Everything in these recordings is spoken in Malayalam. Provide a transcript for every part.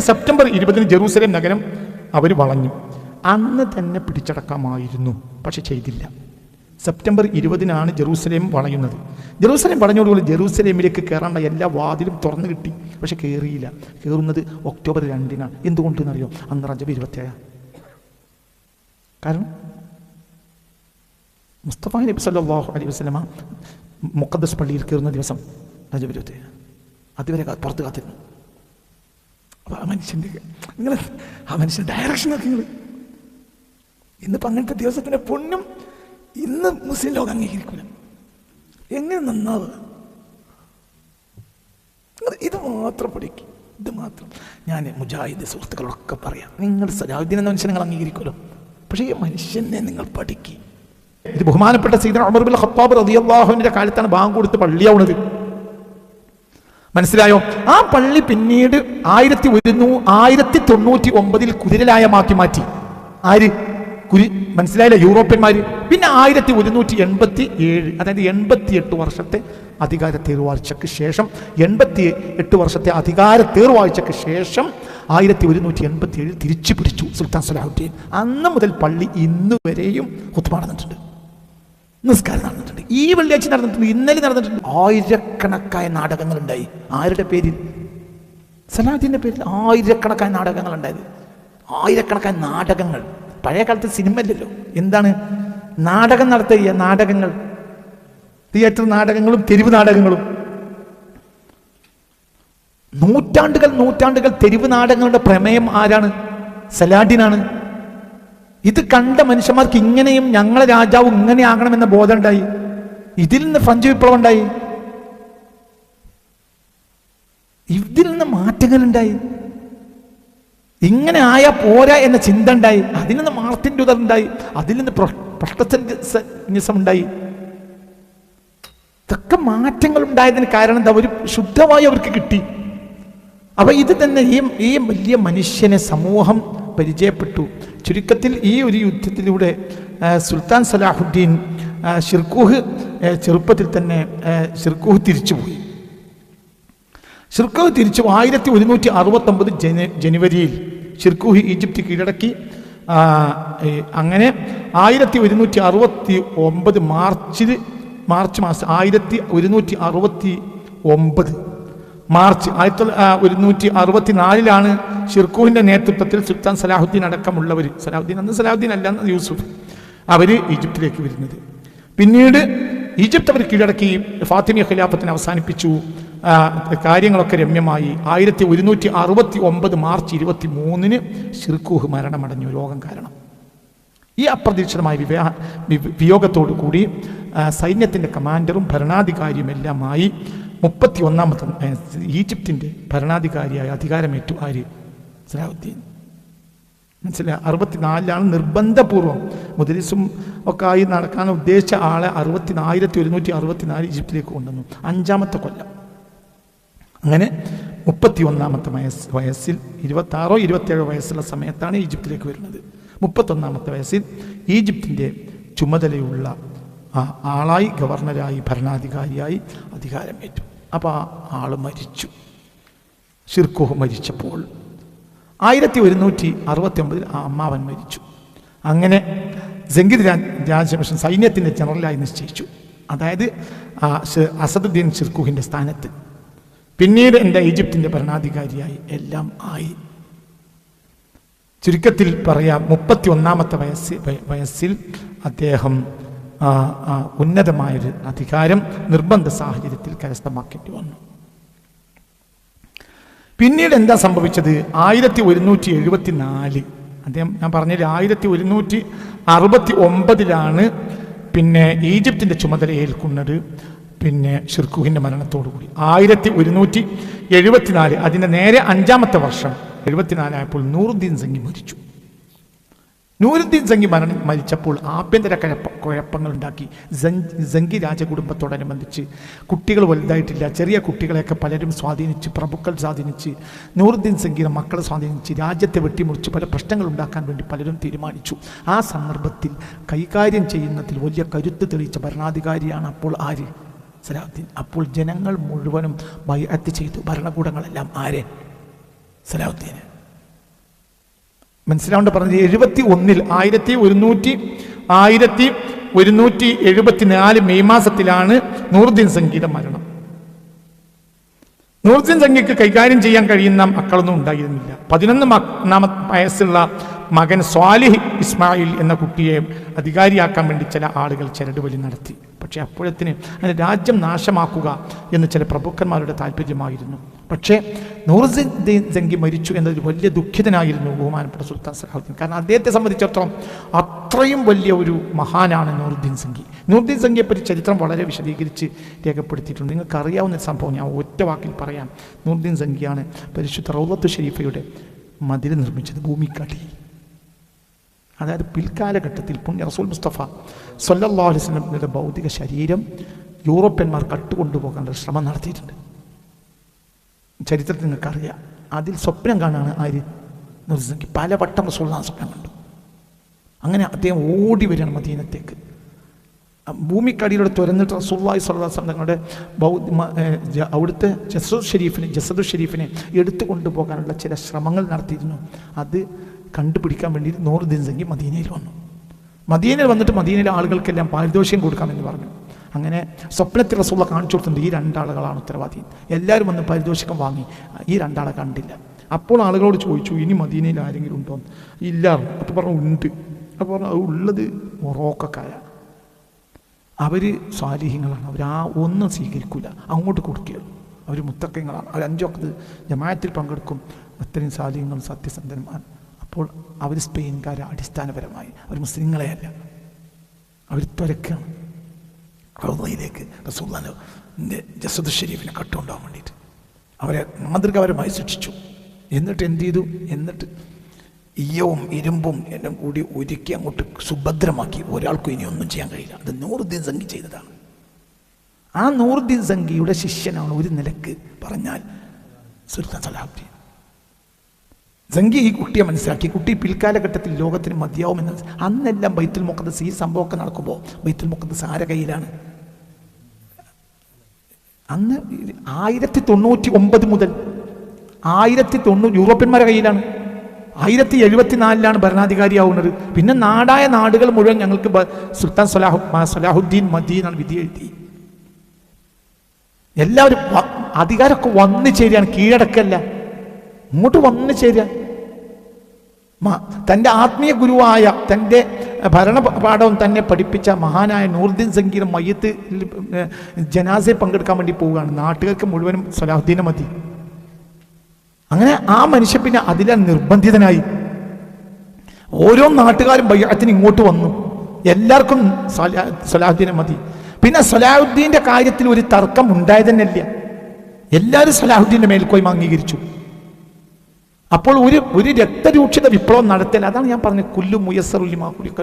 സെപ്റ്റംബർ 20 ജെറൂസലേം നഗരം അവർ വളഞ്ഞു. അന്ന് തന്നെ പിടിച്ചടക്കാമായിരുന്നു, പക്ഷെ ചെയ്തില്ല. സെപ്റ്റംബർ 20 ജെറൂസലേം വളയുന്നത്. ജെറൂസലേം വളഞ്ഞോടുകൂടി ജെറൂസലേമിലേക്ക് കയറാനുള്ള എല്ലാ വാതിലും തുറന്നു കിട്ടി, പക്ഷെ കയറിയില്ല. കയറുന്നത് ഒക്ടോബർ 2 എന്തുകൊണ്ടെന്നറിയോ? അന്ന് റജബ് 27. കാരണം മുസ്തഫ നബി സല്ലല്ലാഹു അലൈഹി വസല്ലമ മുഖദ്ദസ് പള്ളിയിൽ കയറുന്ന ദിവസം റജബ് 27. അതുവരെ പുറത്ത് കാത്തിരുന്നു. അപ്പോൾ ആ മനുഷ്യൻ്റെ ഡയറക്ഷനൊക്കെ നിങ്ങൾ ഇന്നിപ്പോൾ അങ്ങനത്തെ ദിവസത്തിൻ്റെ പൊന്നും ഇന്ന് മുസ്ലിം ലോകം അംഗീകരിക്കില്ല. എങ്ങനെ നന്നാവുക? ഇത് മാത്രം പഠിക്കും, ഇത് മാത്രം. ഞാൻ മുജാഹിദ് സുഹൃത്തുക്കളൊക്കെ പറയാം, നിങ്ങൾ സലാഹുദ്ദീൻ എന്ന മനുഷ്യനെ നിങ്ങൾ അംഗീകരിക്കുമല്ലോ, പക്ഷേ ഈ മനുഷ്യനെ നിങ്ങൾ പഠിക്കുക. ഇത് ബഹുമാനപ്പെട്ട സയ്യിദുനാ ഉമർ ഇബ്നുൽ ഖത്താബ് റളിയല്ലാഹു അൻഹുവിന്റെ കാലത്താണ് ബാങ്ക് കൊടുത്ത് പള്ളിയാവുന്നത്. മനസ്സിലായോ? ആ പള്ളി പിന്നീട് 1199 കുതിരലായമാക്കി മാറ്റി. ആര്? മനസ്സിലായില്ല? യൂറോപ്യന്മാർ. പിന്നെ 1187, അതായത് 88 വർഷത്തെ അധികാര തേർവാഴ്ചയ്ക്ക് ശേഷം 88 വർഷത്തെ അധികാര തേർവാഴ്ചയ്ക്ക് ശേഷം 1187 തിരിച്ചു പിടിച്ചു സുൽത്താൻ സലാഹുദ്ദീൻ. അന്ന് മുതൽ പള്ളി ഇന്ന് വരെയും ഖുത്ബ നടന്നിട്ടുണ്ട്, നിസ്കാരം നടന്നിട്ടുണ്ട്. ഈ വെള്ളിയാഴ്ച നടന്നിട്ടുണ്ട്, ഇന്നലെ നടന്നിട്ടുണ്ട്. ആയിരക്കണക്കായ നാടകങ്ങൾ ഉണ്ടായി. ആരുടെ പേരിൽ? സലാഹുദ്ദീൻ്റെ പേരിൽ ആയിരക്കണക്കായ നാടകങ്ങൾ ഉണ്ടായത്. ആയിരക്കണക്കായ നാടകങ്ങൾ. പഴയ കാലത്ത് സിനിമ ഇല്ലല്ലോ. എന്താണ് നാടകം നടത്തിയ നാടകങ്ങൾ? തിയേറ്റർ നാടകങ്ങളും തെരുവ് നാടകങ്ങളും. നൂറ്റാണ്ടുകൾ തെരുവ് നാടകങ്ങളുടെ പ്രമേയം ആരാണ്? സലാഹുദ്ദീനാണ്. ഇത് കണ്ട മനുഷ്യന്മാർക്ക് ഇങ്ങനെയും ഞങ്ങളെ രാജാവ് ഇങ്ങനെ ആകണമെന്ന ബോധം ഉണ്ടായി. ഇതിൽ നിന്ന് ഫ്രഞ്ച് വിപ്ലവം ഉണ്ടായി, ഇതിൽ നിന്ന് മാറ്റങ്ങൾ ഉണ്ടായി. ഇങ്ങനെ ആയാ പോരാ എന്ന ചിന്ത ഉണ്ടായി. അതിൽ നിന്ന് മാർട്ടിൻ ലൂതർ ഉണ്ടായി, അതിൽ നിന്ന് പ്രൊട്ടസ്റ്റന്റിസം ഉണ്ടായി. ഇതൊക്കെ മാറ്റങ്ങൾ ഉണ്ടായതിന് കാരണം എന്താ? ഒരു ശുദ്ധമായി അവർക്ക് കിട്ടി. അപ്പൊ ഇത് തന്നെ ഈ വലിയ മനുഷ്യനെ സമൂഹം പരിചയപ്പെട്ടു. ചുരുക്കത്തിൽ ഈ ഒരു യുദ്ധത്തിലൂടെ സുൽത്താൻ സലാഹുദ്ദീൻ ഷിർകൂഹ് ചെറുപ്പത്തിൽ തന്നെ ഷിർകൂഹ് തിരിച്ചുപോയി. ഷിർകൂഹ് തിരിച്ചു 1169 ജനുവരിയിൽ ഷിർകൂഹ് ഈജിപ്ത് കീഴടക്കി. അങ്ങനെ 1169 മാർച്ച് മാസം 1169 മാർച്ച് 1164 ഷിർകൂഹിന്റെ നേതൃത്വത്തിൽ സുൽത്താൻ സലാഹുദ്ദീൻ അടക്കമുള്ളവർ, സലാഹുദ്ദീൻ അന്ന് സലാഹുദ്ദീൻ അല്ല, യൂസുഫ്, അവർ ഈജിപ്തിലേക്ക് വരുന്നത്. പിന്നീട് ഈജിപ്ത് അവർ കീഴടക്കി ഫാത്തിമി ഖിലാഫത്തിനെ അവസാനിപ്പിച്ചു. കാര്യങ്ങളൊക്കെ രമ്യമായി. 1169 മാർച്ച് 23 ഷിർകൂഹ് മരണമടഞ്ഞു, രോഗം കാരണം. ഈ അപ്രതീക്ഷിതമായ വിയോഗത്തോടു കൂടി സൈന്യത്തിൻ്റെ കമാൻഡറും ഭരണാധികാരിയുമെല്ലാമായി 31-ാമത്തെ ഈജിപ്തിൻ്റെ ഭരണാധികാരിയായ അധികാരമേറ്റു ആര്? സലാഹുദ്ദീൻ. മനസ്സിലായി? 64 നിർബന്ധപൂർവം മുദരിസും ഒക്കെ ആയി നടക്കാൻ ഉദ്ദേശിച്ച ആളെ 1164 ഈജിപ്തിലേക്ക് കൊണ്ടുവന്നു. 5-ാമത്തെ കൊല്ലം. അങ്ങനെ 31-ാമത്തെ വയസ്സിൽ 26 27 വയസ്സുള്ള സമയത്താണ് ഈജിപ്തിലേക്ക് വരുന്നത്. 31-ാമത്തെ വയസ്സിൽ ഈജിപ്തിൻ്റെ ചുമതലയുള്ള ആളായി, ഗവർണറായി, ഭരണാധികാരിയായി അധികാരമേറ്റു. അപ്പോൾ ആ ആള് മരിച്ചു. ഷിർകൂഹ് മരിച്ചപ്പോൾ 1169 ആ അമ്മാവൻ മരിച്ചു. അങ്ങനെ ജംഗിദ് രാജവംശം സൈന്യത്തിൻ്റെ ജനറലായി നിശ്ചയിച്ചു. അതായത് അസദുദ്ദീൻ ഷിർകൂഹിൻ്റെ സ്ഥാനത്ത്. പിന്നീട് എൻ്റെ ഈജിപ്തിൻ്റെ ഭരണാധികാരിയായി എല്ലാം ആയി. ചുരുക്കത്തിൽ പറയാം, 31-ാമത്തെ വയസ്സിൽ അദ്ദേഹം ഉന്നതമായൊരു അധികാരം നിർബന്ധ സാഹചര്യത്തിൽ കരസ്ഥമാക്കേണ്ടി വന്നു. പിന്നീട് എന്താ സംഭവിച്ചത്? 1174 അദ്ദേഹം, ഞാൻ പറഞ്ഞില്ല, 1169 പിന്നെ ഈജിപ്തിൻ്റെ ചുമതല ഏൽക്കുന്നത്. പിന്നെ ഷിർകൂഹിൻ്റെ മരണത്തോടുകൂടി 1174, അതിൻ്റെ നേരെ 5-ാമത്തെ വർഷം 74 ആയപ്പോൾ നൂറുദ്ദീൻ സംഗി മരിച്ചു. നൂറുദ്ദീൻ സംഗി മരിച്ചപ്പോൾ ആഭ്യന്തര കുഴപ്പങ്ങൾ ഉണ്ടാക്കി. സംഗി രാജകുടുംബത്തോടനുബന്ധിച്ച് കുട്ടികൾ വലുതായിട്ടില്ല, ചെറിയ കുട്ടികളെയൊക്കെ പലരും സ്വാധീനിച്ച്, പ്രഭുക്കൾ സ്വാധീനിച്ച്, നൂറുദ്ദീൻ സംഗിയുടെ മക്കളെ സ്വാധീനിച്ച് രാജ്യത്തെ വെട്ടിമുറിച്ച് പല പ്രശ്നങ്ങൾ ഉണ്ടാക്കാൻ വേണ്ടി പലരും തീരുമാനിച്ചു. ആ സന്ദർഭത്തിൽ കൈകാര്യം ചെയ്യുന്നതിൽ വലിയ കരുത്ത് തെളിയിച്ച ഭരണാധികാരിയാണ് അപ്പോൾ ആര്? സലാഹുദ്ദീൻ. അപ്പോൾ ജനങ്ങൾ മുഴുവനും ബൈഅത്ത് ചെയ്തു, ഭരണകൂടങ്ങളെല്ലാം ആരെ? സലാഹുദ്ദീന്. മനസ്സിലാവേണ്ട പറഞ്ഞത് 1174 മെയ് മാസത്തിലാണ് നൂറുദ്ദീൻ സംഗിയുടെ മരണം. നൂറുദ്ദീൻ സംഗിക്ക് കൈകാര്യം ചെയ്യാൻ കഴിയുന്ന മക്കളൊന്നും ഉണ്ടായിരുന്നില്ല. 11 വയസ്സുള്ള മകൻ സ്വാലിഹ് ഇസ്മായിൽ എന്ന കുട്ടിയെ അധികാരിയാക്കാൻ വേണ്ടി ചില ആളുകൾ ചരടുവലി നടത്തി. പക്ഷേ അപ്പോഴത്തിന് അങ്ങനെ രാജ്യം നാശമാക്കുക എന്ന് ചില പ്രഭുക്കന്മാരുടെ താല്പര്യമായിരുന്നു. പക്ഷേ നൂറുദ്ദീൻ സംഗി മരിച്ചു എന്നൊരു വലിയ ദുഃഖിതനായിരുന്നു ബഹുമാനപ്പെട്ട സുൽത്താൻ സലാഹുദ്ദീൻ. കാരണം അദ്ദേഹത്തെ സംബന്ധിച്ചിടത്തോളം അത്രയും വലിയ ഒരു മഹാനാണ് നൂറുദ്ദീൻ സംഗി. നൂറുദ്ദീൻ സംഗിയെപ്പറ്റി ചരിത്രം വളരെ വിശദീകരിച്ച് രേഖപ്പെടുത്തിയിട്ടുണ്ട്. നിങ്ങൾക്ക് അറിയാവുന്ന സംഭവം ഞാൻ ഒറ്റ വാക്കിൽ പറയാം. നൂറുദ്ദീൻ സംഗിയാണ് പരിശുദ്ധ റൗളത്തു ഷരീഫയുടെ മതിൽ നിർമ്മിച്ചത് ഭൂമിക്കടി. അതായത് പിൽക്കാലഘട്ടത്തിൽ പുണ്യ റസൂൽ മുസ്തഫ സ്വല്ലല്ലാഹു അലൈഹി വസല്ലമയുടെ ഭൗതിക ശരീരം യൂറോപ്യന്മാർ കട്ടുകൊണ്ടുപോകാനുള്ള ശ്രമം നടത്തിയിട്ടുണ്ട്. ചരിത്രത്തിൽ നിങ്ങൾക്കറിയാം. അതിൽ സ്വപ്നം കാണാണ് ആര്? നൂറുദ്ദീൻ സംഗി. പലവട്ടം റസൂലുള്ളാഹി സ്വപ്നം കണ്ടു. അങ്ങനെ അദ്ദേഹം ഓടി വരികയാണ് മദീനത്തേക്ക്. ഭൂമിക്കടിയിലൂടെ തുരന്നിട്ട് റസൂലുള്ളാഹി സ്വല്ലല്ലാഹു അലൈഹി വസല്ലം തങ്ങളുടെ അവിടുത്തെ ജസദു ഷരീഫിനെ എടുത്തു കൊണ്ടുപോകാനുള്ള ചില ശ്രമങ്ങൾ നടത്തിയിരുന്നു. അത് കണ്ടുപിടിക്കാൻ വേണ്ടി നൂറുദ്ദീൻ സംഗി മദീനയിൽ വന്നു. മദീനയിൽ വന്നിട്ട് മദീനയിലെ ആളുകൾക്കെല്ലാം പാരിതോഷികം കൊടുക്കാമെന്ന് പറഞ്ഞു. അങ്ങനെ സ്വപ്നത്തിൽ റസൂലുള്ളാഹി കാണിച്ചു കൊടുത്തിട്ടുണ്ട്, ഈ രണ്ടാളുകളാണ് ഉത്തരവാദി. എല്ലാവരും വന്ന് പാരിതോഷികം വാങ്ങി. ഈ രണ്ടാളെ കണ്ടില്ല. അപ്പോൾ ആളുകളോട് ചോദിച്ചു, ഇനി മദീനയിൽ ആരെങ്കിലും ഉണ്ടോ? ഇല്ല. അപ്പോൾ പറഞ്ഞു ഉണ്ട്. അപ്പോൾ പറഞ്ഞു അത് ഉള്ളത് മൊറോക്കക്കാരാണ്, അവർ സ്വാലിഹ്യങ്ങളാണ്, അവർ ഒന്നും സ്വീകരിക്കില്ല, അങ്ങോട്ട് കൊടുക്കുകയുള്ളൂ. അവർ മുത്തക്കങ്ങളാണ്, അവർ 5 വഖ്ത് ജമാഅത്തിൽ പങ്കെടുക്കും, അത്രയും സ്വാലിഹ്യങ്ങൾ സത്യസന്ധന്മാർ. അപ്പോൾ അവർ സ്പെയിൻകാരെ അടിസ്ഥാനപരമായി അവർ മുസ്ലിങ്ങളെ അല്ല, അവർ തുരക്കാണ് റൗളയിലേക്ക് റസൂലുള്ളാഹിന്റെ ജസദു ഷരീഫിനെ കട്ടുകൊണ്ടാകാൻ വേണ്ടിയിട്ട്. അവരെ മാതൃകാപരമായി ശിക്ഷിച്ചു. എന്നിട്ട് എന്ത് ചെയ്തു? എന്നിട്ട് ഈയവും ഇരുമ്പും എല്ലാം കൂടി ഒരുക്കി അങ്ങോട്ട് സുഭദ്രമാക്കി. ഒരാൾക്കും ഇനി ഒന്നും ചെയ്യാൻ കഴിയില്ല. അത് നൂറുദ്ദീൻ സംഗി ചെയ്തതാണ്. ആ നൂറുദ്ദീൻ സംഗിയുടെ ശിഷ്യനാണ് ഒരു നിലക്ക് പറഞ്ഞാൽ സുൽത്താൻ സലാഹുദ്ദീൻ സംഗി. ഈ കുട്ടിയെ മനസ്സിലാക്കി. കുട്ടി പിൽക്കാലഘട്ടത്തിൽ ലോകത്തിന് മതിയാവുമെന്ന്. അന്നെല്ലാം ബൈത്തുൽ മുഖദ്ദസ്, ഈ സംഭവമൊക്കെ നടക്കുമ്പോൾ ബൈത്തുൽ മുഖദ്ദസ് ആരുടെ കയ്യിലാണ്? അന്ന് 1099 മുതൽ 1090 യൂറോപ്യന്മാരുടെ കയ്യിലാണ്. 1074 ഭരണാധികാരിയാവുന്നത്. പിന്നെ നാടായ നാടുകൾ മുഴുവൻ ഞങ്ങൾക്ക് സുൽത്താൻ സലാഹുദ്ദീൻ മദീനാണ് വിധി എഴുതി. എല്ലാവരും അധികാരമൊക്കെ വന്നു ചേരുകയാണ്, കീഴടക്കല്ല, ഇങ്ങോട്ട് വന്നു ചേരുക. തൻ്റെ ആത്മീയ ഗുരുവായ, തൻ്റെ ഭരണപാഠവും തന്നെ പഠിപ്പിച്ച മഹാനായ നൂറുദ്ദീൻ സംഗിയുടെ മയ്യത്ത് ജനാസയെ പങ്കെടുക്കാൻ വേണ്ടി പോവുകയാണ്. നാട്ടുകാർക്ക് മുഴുവനും സലാഹുദ്ദീനെ മതി. അങ്ങനെ ആ മനുഷ്യൻ പിന്നെ അതിലെ നിർബന്ധിതനായി. ഓരോ നാട്ടുകാരും ബൈഅത്തിന് ഇങ്ങോട്ട് വന്നു. എല്ലാവർക്കും സലാഹുദ്ദീനെ മതി. പിന്നെ സലാഹുദ്ദീൻ്റെ കാര്യത്തിൽ ഒരു തർക്കം ഉണ്ടായതന്നെയില്ല. എല്ലാവരും സലാഹുദ്ദീൻ്റെ മേൽക്കോയ്മ അംഗീകരിച്ചു. അപ്പോൾ ഒരു രക്തരൂക്ഷിത വിപ്ലവം നടത്തൽ. അതാണ് ഞാൻ പറഞ്ഞത്, കുല്ലു മുയസ്സറുൽ ലിമാ ഖുലിഖ.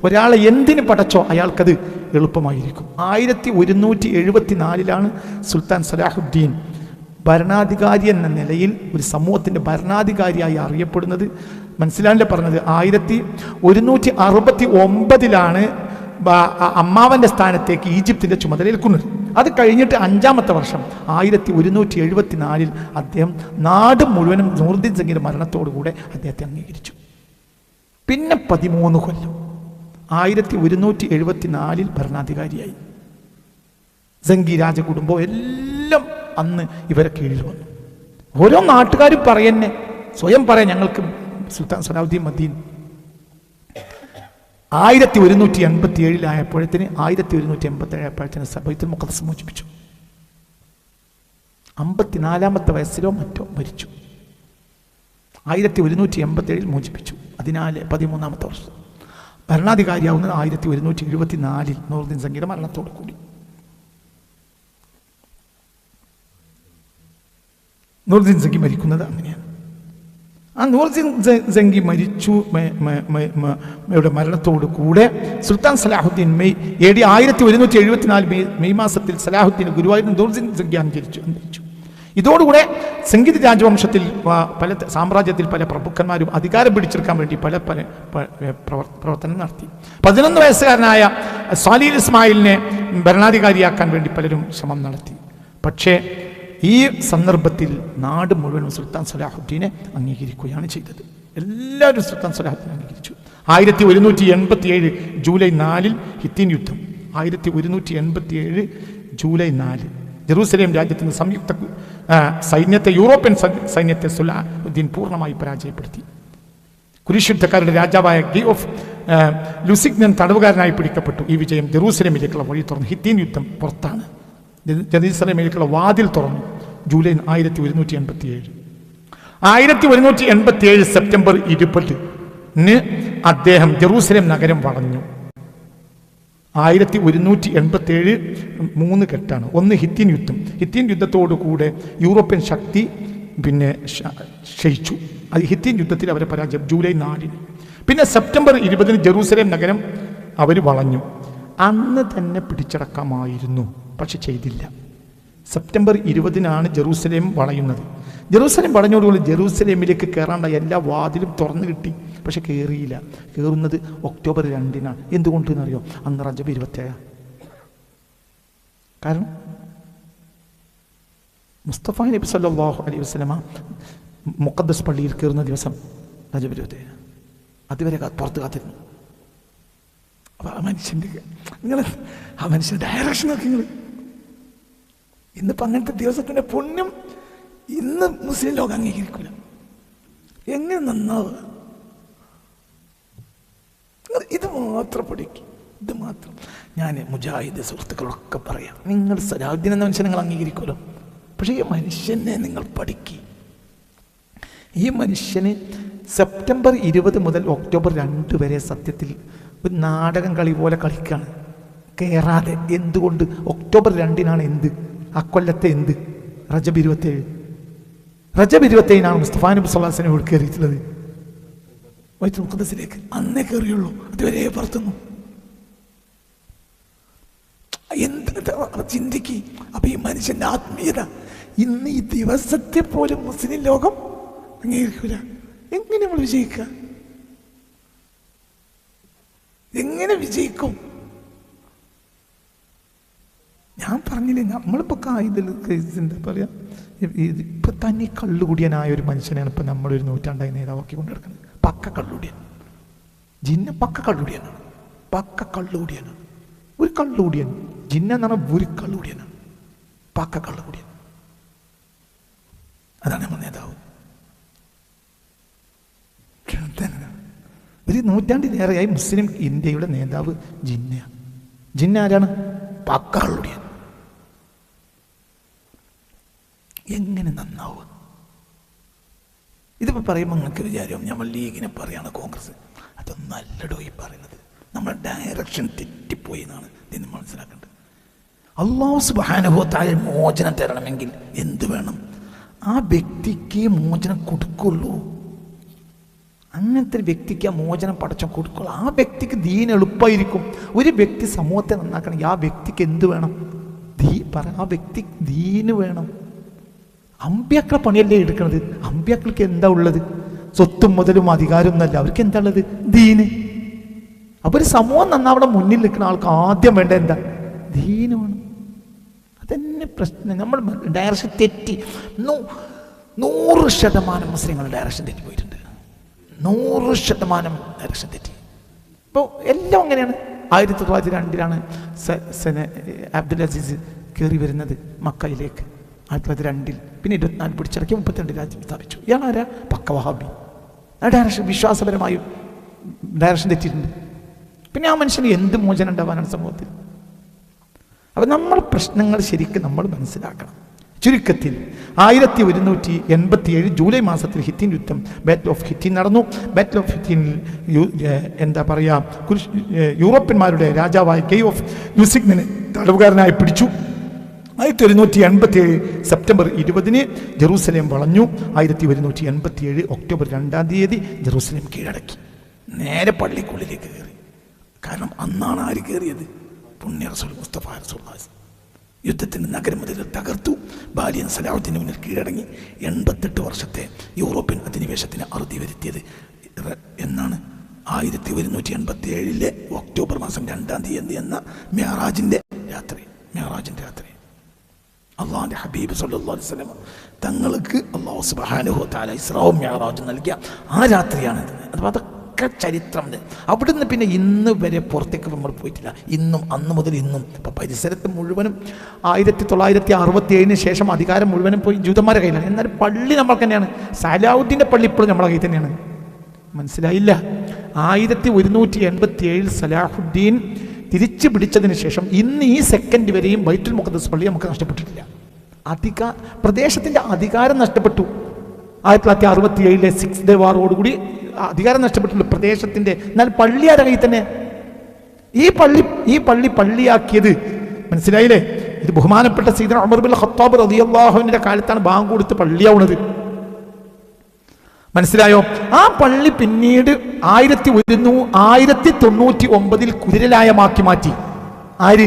ഒരാളെ എന്തിന് പടച്ചോ അയാൾക്കത് എളുപ്പമായിരിക്കും. 1174 സുൽത്താൻ സലാഹുദ്ദീൻ ഭരണാധികാരി എന്ന നിലയിൽ ഒരു സമൂഹത്തിൻ്റെ ഭരണാധികാരിയായി അറിയപ്പെടുന്നത്. മനസ്സിലാണല്ലേ പറഞ്ഞത്. 1169 അമ്മാവൻ്റെ സ്ഥാനത്തേക്ക് ഈജിപ്തിൻ്റെ ചുമതല ഏൽക്കുന്നത്. അത് കഴിഞ്ഞിട്ട് 5ാമത്തെ വർഷം 1174 അദ്ദേഹം നാട് മുഴുവനും നൂറുദ്ദീൻ സംഗിയുടെ മരണത്തോടുകൂടെ അദ്ദേഹത്തെ അംഗീകരിച്ചു. പിന്നെ 13 കൊല്ലം 1174 ഭരണാധികാരിയായി. സംഗി രാജകുടുംബം എല്ലാം അന്ന് ഇവരെ കീഴിൽ വന്നു. ഓരോ നാട്ടുകാരും പറയുന്നേ, സ്വയം പറയാം ഞങ്ങൾക്ക് സുൽത്താൻ സലാഹുദ്ദീൻ മദീൻ. 1187 1187 ബൈത്തുൽ മുഖദ്ദസ് മോചിപ്പിച്ചു. 54ാമത്തെ വയസ്സിലോ മറ്റോ മരിച്ചു. 1187 മോചിപ്പിച്ചു. 13ാമത്തെ വർഷം ഭരണാധികാരിയാവുന്നത് 1174 നൂറുദ്ദീൻ സംഗിയുടെ മരണത്തോടു കൂടി. നൂറുദ്ദീൻ സംഗി മരിക്കുന്നത് അങ്ങനെയാണ്. ആ നൂറുദ്ദീൻ സംഗി മരിച്ചു. മരണത്തോടു കൂടെ സുൽത്താൻ സലാഹുദ്ദീൻ AD 1174 മെയ് മാസത്തിൽ സലാഹുദ്ദീൻ ഗുരുവായൂർ നൂറുദ്ദീൻ സംഗി അന്തരിച്ചു. ഇതോടുകൂടെ സംഗീത രാജവംശത്തിൽ പല സാമ്രാജ്യത്തിൽ പല പ്രഭുക്കന്മാരും അധികാരം പിടിച്ചെടുക്കാൻ വേണ്ടി പല പ്രവർത്തനം നടത്തി. 11 വയസ്സുകാരനായ സ്വാലിഹ് ഇസ്മായിലിനെ ഭരണാധികാരിയാക്കാൻ വേണ്ടി പലരും ശ്രമം നടത്തി. പക്ഷേ ഈ സന്ദർഭത്തിൽ നാട് മുഴുവനും സുൽത്താൻ സലാഹുദ്ദീനെ അംഗീകരിക്കുകയാണ് ചെയ്തത്. എല്ലാവരും സുൽത്താൻ സലാഹുദ്ദീൻ അംഗീകരിച്ചു. 1187 ജൂലൈ 4 ഹിത്തീൻ യുദ്ധം. 1187 ജൂലൈ 4 ജെറൂസലേം രാജ്യത്തിന് സംയുക്ത സൈന്യത്തെ, യൂറോപ്യൻ സൈന്യത്തെ സലാഹുദ്ദീൻ പൂർണ്ണമായി പരാജയപ്പെടുത്തി. കുരിശുദ്ധക്കാരുടെ രാജാവായ ഗി ഓഫ് ലുസിഗ്നൻ തടവുകാരനായി പിടിക്കപ്പെട്ടു. ഈ വിജയം ജെറൂസലേമിലേക്കുള്ള വഴി തുറന്നു. ഹിത്തീൻ യുദ്ധം പുറത്താണ്. ജെറൂസലേമിലേക്കുള്ള വാതിൽ തുറന്നു. ജൂലൈ 1187. 1187 സെപ്റ്റംബർ 20 അദ്ദേഹം ജെറൂസലേം നഗരം വളഞ്ഞു. 1187 3 ഘട്ടമാണ്. ഒന്ന് ഹിത്തീൻ യുദ്ധം. ഹിത്തീൻ യുദ്ധത്തോടു കൂടെ യൂറോപ്യൻ ശക്തി ക്ഷയിച്ചു. അത് ഹിത്തീൻ യുദ്ധത്തിൽ അവരെ പരാജയം. ജൂലൈ 4. പിന്നെ സെപ്റ്റംബർ 20 ജെറൂസലേം നഗരം അവർ വളഞ്ഞു. അന്ന് തന്നെ പിടിച്ചടക്കാമായിരുന്നു, പക്ഷെ ചെയ്തില്ല. സെപ്റ്റംബർ 20 ജെറൂസലേം വളയുന്നത്. ജെറൂസലേം വളഞ്ഞോടുകൂടി ജെറൂസലേമിലേക്ക് കയറാനുള്ള എല്ലാ വാതിലും തുറന്നു കിട്ടി, പക്ഷെ കയറിയില്ല. കയറുന്നത് ഒക്ടോബർ 2 എന്തുകൊണ്ടെന്നറിയോ? അന്ന് റജബ് 27. കാരണം മുസ്തഫ നബി സല്ലല്ലാഹു അലൈഹി വസല്ലമ മുഖദ്ദസ് പള്ളിയിൽ കയറുന്ന ദിവസം റജബ് 27. അതുവരെ പുറത്ത് കാത്തിരുന്നു. അപ്പോൾ ആ മനുഷ്യൻ്റെ ഡയറക്ഷൻ നോക്കി നിങ്ങൾ. ഇന്നിപ്പോൾ അങ്ങനത്തെ ദിവസത്തിൻ്റെ പുണ്യം ഇന്ന് മുസ്ലിം ലോകം അംഗീകരിക്കില്ല. എങ്ങനെ നന്നാവുക? ഇത് മാത്രം പഠിക്കും, ഇത് മാത്രം. ഞാൻ മുജാഹിദ് സുഹൃത്തുക്കളൊക്കെ പറയാം, നിങ്ങൾ സലാഹുദ്ദീൻ എന്ന മനുഷ്യൻ നിങ്ങൾ അംഗീകരിക്കുമല്ലോ, പക്ഷേ ഈ മനുഷ്യനെ നിങ്ങൾ പഠിക്കുക. ഈ മനുഷ്യന് സെപ്റ്റംബർ 20 മുതൽ ഒക്ടോബർ 2 വരെ സത്യത്തിൽ ഒരു നാടകം കളി പോലെ കളിക്കുകയാണ്, കയറാതെ. എന്തുകൊണ്ട്? ഒക്ടോബർ 2 എന്ത്? അക്കൊല്ലത്തെ എന്ത്? റജബ് 27. റജബ് 27 മുസ്തഫാ നബി സ്വല്ലല്ലാഹു അലൈഹി വസല്ലം കയറിയിട്ടുള്ളത് ബൈത്തുൽ മുഖദ്ദസിലേക്ക്. അന്നേ കയറിയുള്ളൂ, അതുവരെ പുറത്തുന്നു. എന്താ ചിന്തിക്ക്. അപ്പൊ ഈ മനുഷ്യന്റെ ആത്മീയത ഇന്ന് ഈ ദിവസത്തെ പോലും മുസ്ലിം ലോകം അംഗീകരിക്കൂല. എങ്ങനെ നമ്മൾ വിജയിക്കുക? എങ്ങനെ വിജയിക്കും? ഞാൻ പറഞ്ഞില്ലേ, നമ്മളിപ്പോൾ ഇതിൽ എന്താ പറയുക, ഇപ്പം തന്നെ കള്ളുകുടിയനായ ഒരു മനുഷ്യനാണ് ഇപ്പം നമ്മളൊരു നൂറ്റാണ്ടായി നേതാവാക്കി കൊണ്ടെടുക്കുന്നത്. പക്ക കള്ളുകുടിയൻ. ജിന്ന പക്ക കള്ളുകുടിയനാണ്, പക്ക കള്ളുകുടിയനാണ്. ഒരു കള്ളുകുടിയൻ. ജിന്ന എന്ന് പറഞ്ഞാൽ ഒരു കള്ളുകുടിയനാണ്, പക്ക കള്ളുകുടിയൻ. അതാണ് നമ്മൾ നേതാവ്. ഒരു നൂറ്റാണ്ടിലേറെയായി മുസ്ലിം ഇന്ത്യയുടെ നേതാവ് ജിന്നയാണ്. ജിന്ന ആരാണ്? പക്ക കള്ളുകുടിയൻ. എങ്ങനെ നന്നാവുക? ഇതിപ്പോൾ പറയുമ്പോൾ നിങ്ങൾക്ക് വിചാരം നമ്മൾ ലീഗിനെ പറയാണ്, കോൺഗ്രസ്. അതൊന്നല്ലടോ ഈ പറയുന്നത്. നമ്മുടെ ഡയറക്ഷൻ തെറ്റിപ്പോയി എന്നാണ് ഇതിന് മനസ്സിലാക്കേണ്ടത്. അല്ലാഹു സുബ്ഹാനഹു വ തആല മോചനം തരണമെങ്കിൽ എന്ത് വേണം? ആ വ്യക്തിക്ക് മോചനം കൊടുക്കുള്ളൂ. അങ്ങനത്തെ ഒരു വ്യക്തിക്ക് ആ മോചനം പടച്ചോൻ കൊടുക്കുള്ളൂ. ആ വ്യക്തിക്ക് ദീൻ എളുപ്പമായിരിക്കും. ഒരു വ്യക്തി സമൂഹത്തെ നന്നാക്കണമെങ്കിൽ ആ വ്യക്തിക്ക് എന്ത് വേണം? ആ വ്യക്തി ദീന് വേണം. അമ്പ്യാക്കളെ പണിയല്ലേ എടുക്കുന്നത്. അമ്പ്യാക്കൾക്ക് എന്താ ഉള്ളത്? സ്വത്തും മുതലും അധികാരം ഒന്നല്ല. അവർക്ക് എന്താ ഉള്ളത്? ദീന്. അപ്പോൾ ഒരു സമൂഹം നന്നാവിടെ മുന്നിൽ നിൽക്കുന്ന ആൾക്ക് ആദ്യം വേണ്ട എന്താ? ദീന് വേണം. അതന്നെ പ്രശ്നം. നമ്മൾ ഡയറക്ഷൻ തെറ്റി. 100% മുസ്ലിങ്ങൾ ഡയറക്ഷൻ തെറ്റിപ്പോയിട്ടുണ്ട്. 100% ഡയറക്ഷൻ തെറ്റി. ഇപ്പോൾ എല്ലാം അങ്ങനെയാണ്. 1902 അബ്ദുൽ അസീസ് കയറി വരുന്നത് മക്കയിലേക്ക്. 1902 പിന്നെ 24 പിടിച്ചിറക്കി 32 രാജ്യം സ്ഥാപിച്ചു. ഇയാളാരാ? പക്ക വഹാബി. ആ ഡയറക്ഷൻ വിശ്വാസപരമായും ഡയറക്ഷൻ തെറ്റിയിട്ടുണ്ട്. പിന്നെ ആ മനുഷ്യന് എന്ത് മോചനം ഉണ്ടാവാനാണ് സമൂഹത്തിൽ? അപ്പം നമ്മൾ പ്രശ്നങ്ങൾ ശരിക്കും നമ്മൾ മനസ്സിലാക്കണം. ചുരുക്കത്തിൽ 1187 ജൂലൈ മാസത്തിൽ ഹിത്തീൻ യുദ്ധം, ബാറ്റിൽ ഓഫ് ഹിത്തീൻ നടന്നു. ബാറ്റിൽ ഓഫ് ഹിത്തീനിൽ എന്താ പറയുക, യൂറോപ്യന്മാരുടെ രാജാവായ ഗൈ ഓഫ് ലുസിഗ്നനെ തടവുകാരനായി പിടിച്ചു. 1187 സെപ്റ്റംബർ 20 ജെറൂസലേം വളഞ്ഞു. 1187 ഒക്ടോബർ 2 ജെറൂസലേം കീഴടക്കി. നേരെ പള്ളിക്കുള്ളിലേക്ക് കയറി. കാരണം അന്നാണ് ആര് കയറിയത്? പുണ്യ റസൂൽ മുസ്തഫ റസൂലുള്ളാഹി. യുദ്ധത്തിന് നഗരമതിൽ തകർത്തു. ബാലിയൻ സലാഹുദ്ദീന് മുന്നിൽ കീഴടങ്ങി. 88 വർഷത്തെ യൂറോപ്യൻ അധിനിവേശത്തിന് അറുതി വരുത്തിയത് എന്നാണ് 1187 ഒക്ടോബർ മാസം 2 എന്ന മെഹറാജിൻ്റെ രാത്രി. അള്ളാഹുവിൻ്റെ ഹബീബ് സല്ലല്ലാഹു അലൈഹി വസല്ലം തങ്ങൾക്ക് അള്ളാഹു സുബ്ഹാനഹു വ തആല ഇസ്രാഉം മിഅ്റാജും നൽകിയ ആ രാത്രിയാണിത്. അപ്പോൾ അതൊക്കെ ചരിത്രമുണ്ട്. അവിടുന്ന് പിന്നെ ഇന്ന് വരെ പുറത്തേക്ക് നമ്മൾ പോയിട്ടില്ല. ഇന്നും അന്ന് മുതൽ ഇന്നും ഇപ്പോൾ പരിസരത്ത് മുഴുവനും 1967 ശേഷം അധികാരം മുഴുവനും പോയി ജൂതന്മാരുടെ കയ്യിലാണ്. എന്നാൽ പള്ളി നമ്മൾക്ക് തന്നെയാണ്. സലാഹുദ്ദീൻ്റെ പള്ളി ഇപ്പോഴും നമ്മളെ കയ്യിൽ തന്നെയാണ്. മനസ്സിലായില്ല? 1187 സലാഹുദ്ദീൻ തിരിച്ചു പിടിച്ചതിന് ശേഷം ഇന്ന് ഈ സെക്കൻഡ് വരെയും ബൈത്തുൽ മുഖദ്ദസ് പള്ളി നമുക്ക് നഷ്ടപ്പെട്ടിട്ടില്ല. പ്രദേശത്തിൻ്റെ അധികാരം നഷ്ടപ്പെട്ടു. 1967 6 ഡേ വാറോടുകൂടി അധികാരം നഷ്ടപ്പെട്ടുള്ളൂ പ്രദേശത്തിൻ്റെ. എന്നാൽ പള്ളി ആരുടെ കയ്യിൽ തന്നെ? ഈ പള്ളി പള്ളിയാക്കിയത് മനസ്സിലായില്ലേ? ഇത് ബഹുമാനപ്പെട്ട സയ്യിദുനാ ഉമർ ബിൻ ഖത്താബ് റളിയല്ലാഹു അൻഹുവിന്റെ കാലത്താണ് ബാങ്ക് കൊടുത്ത് പള്ളിയാവുന്നത്. മനസ്സിലായോ? ആ പള്ളി പിന്നീട് 1199 കുതിരലായമാക്കി മാറ്റി. ആര്?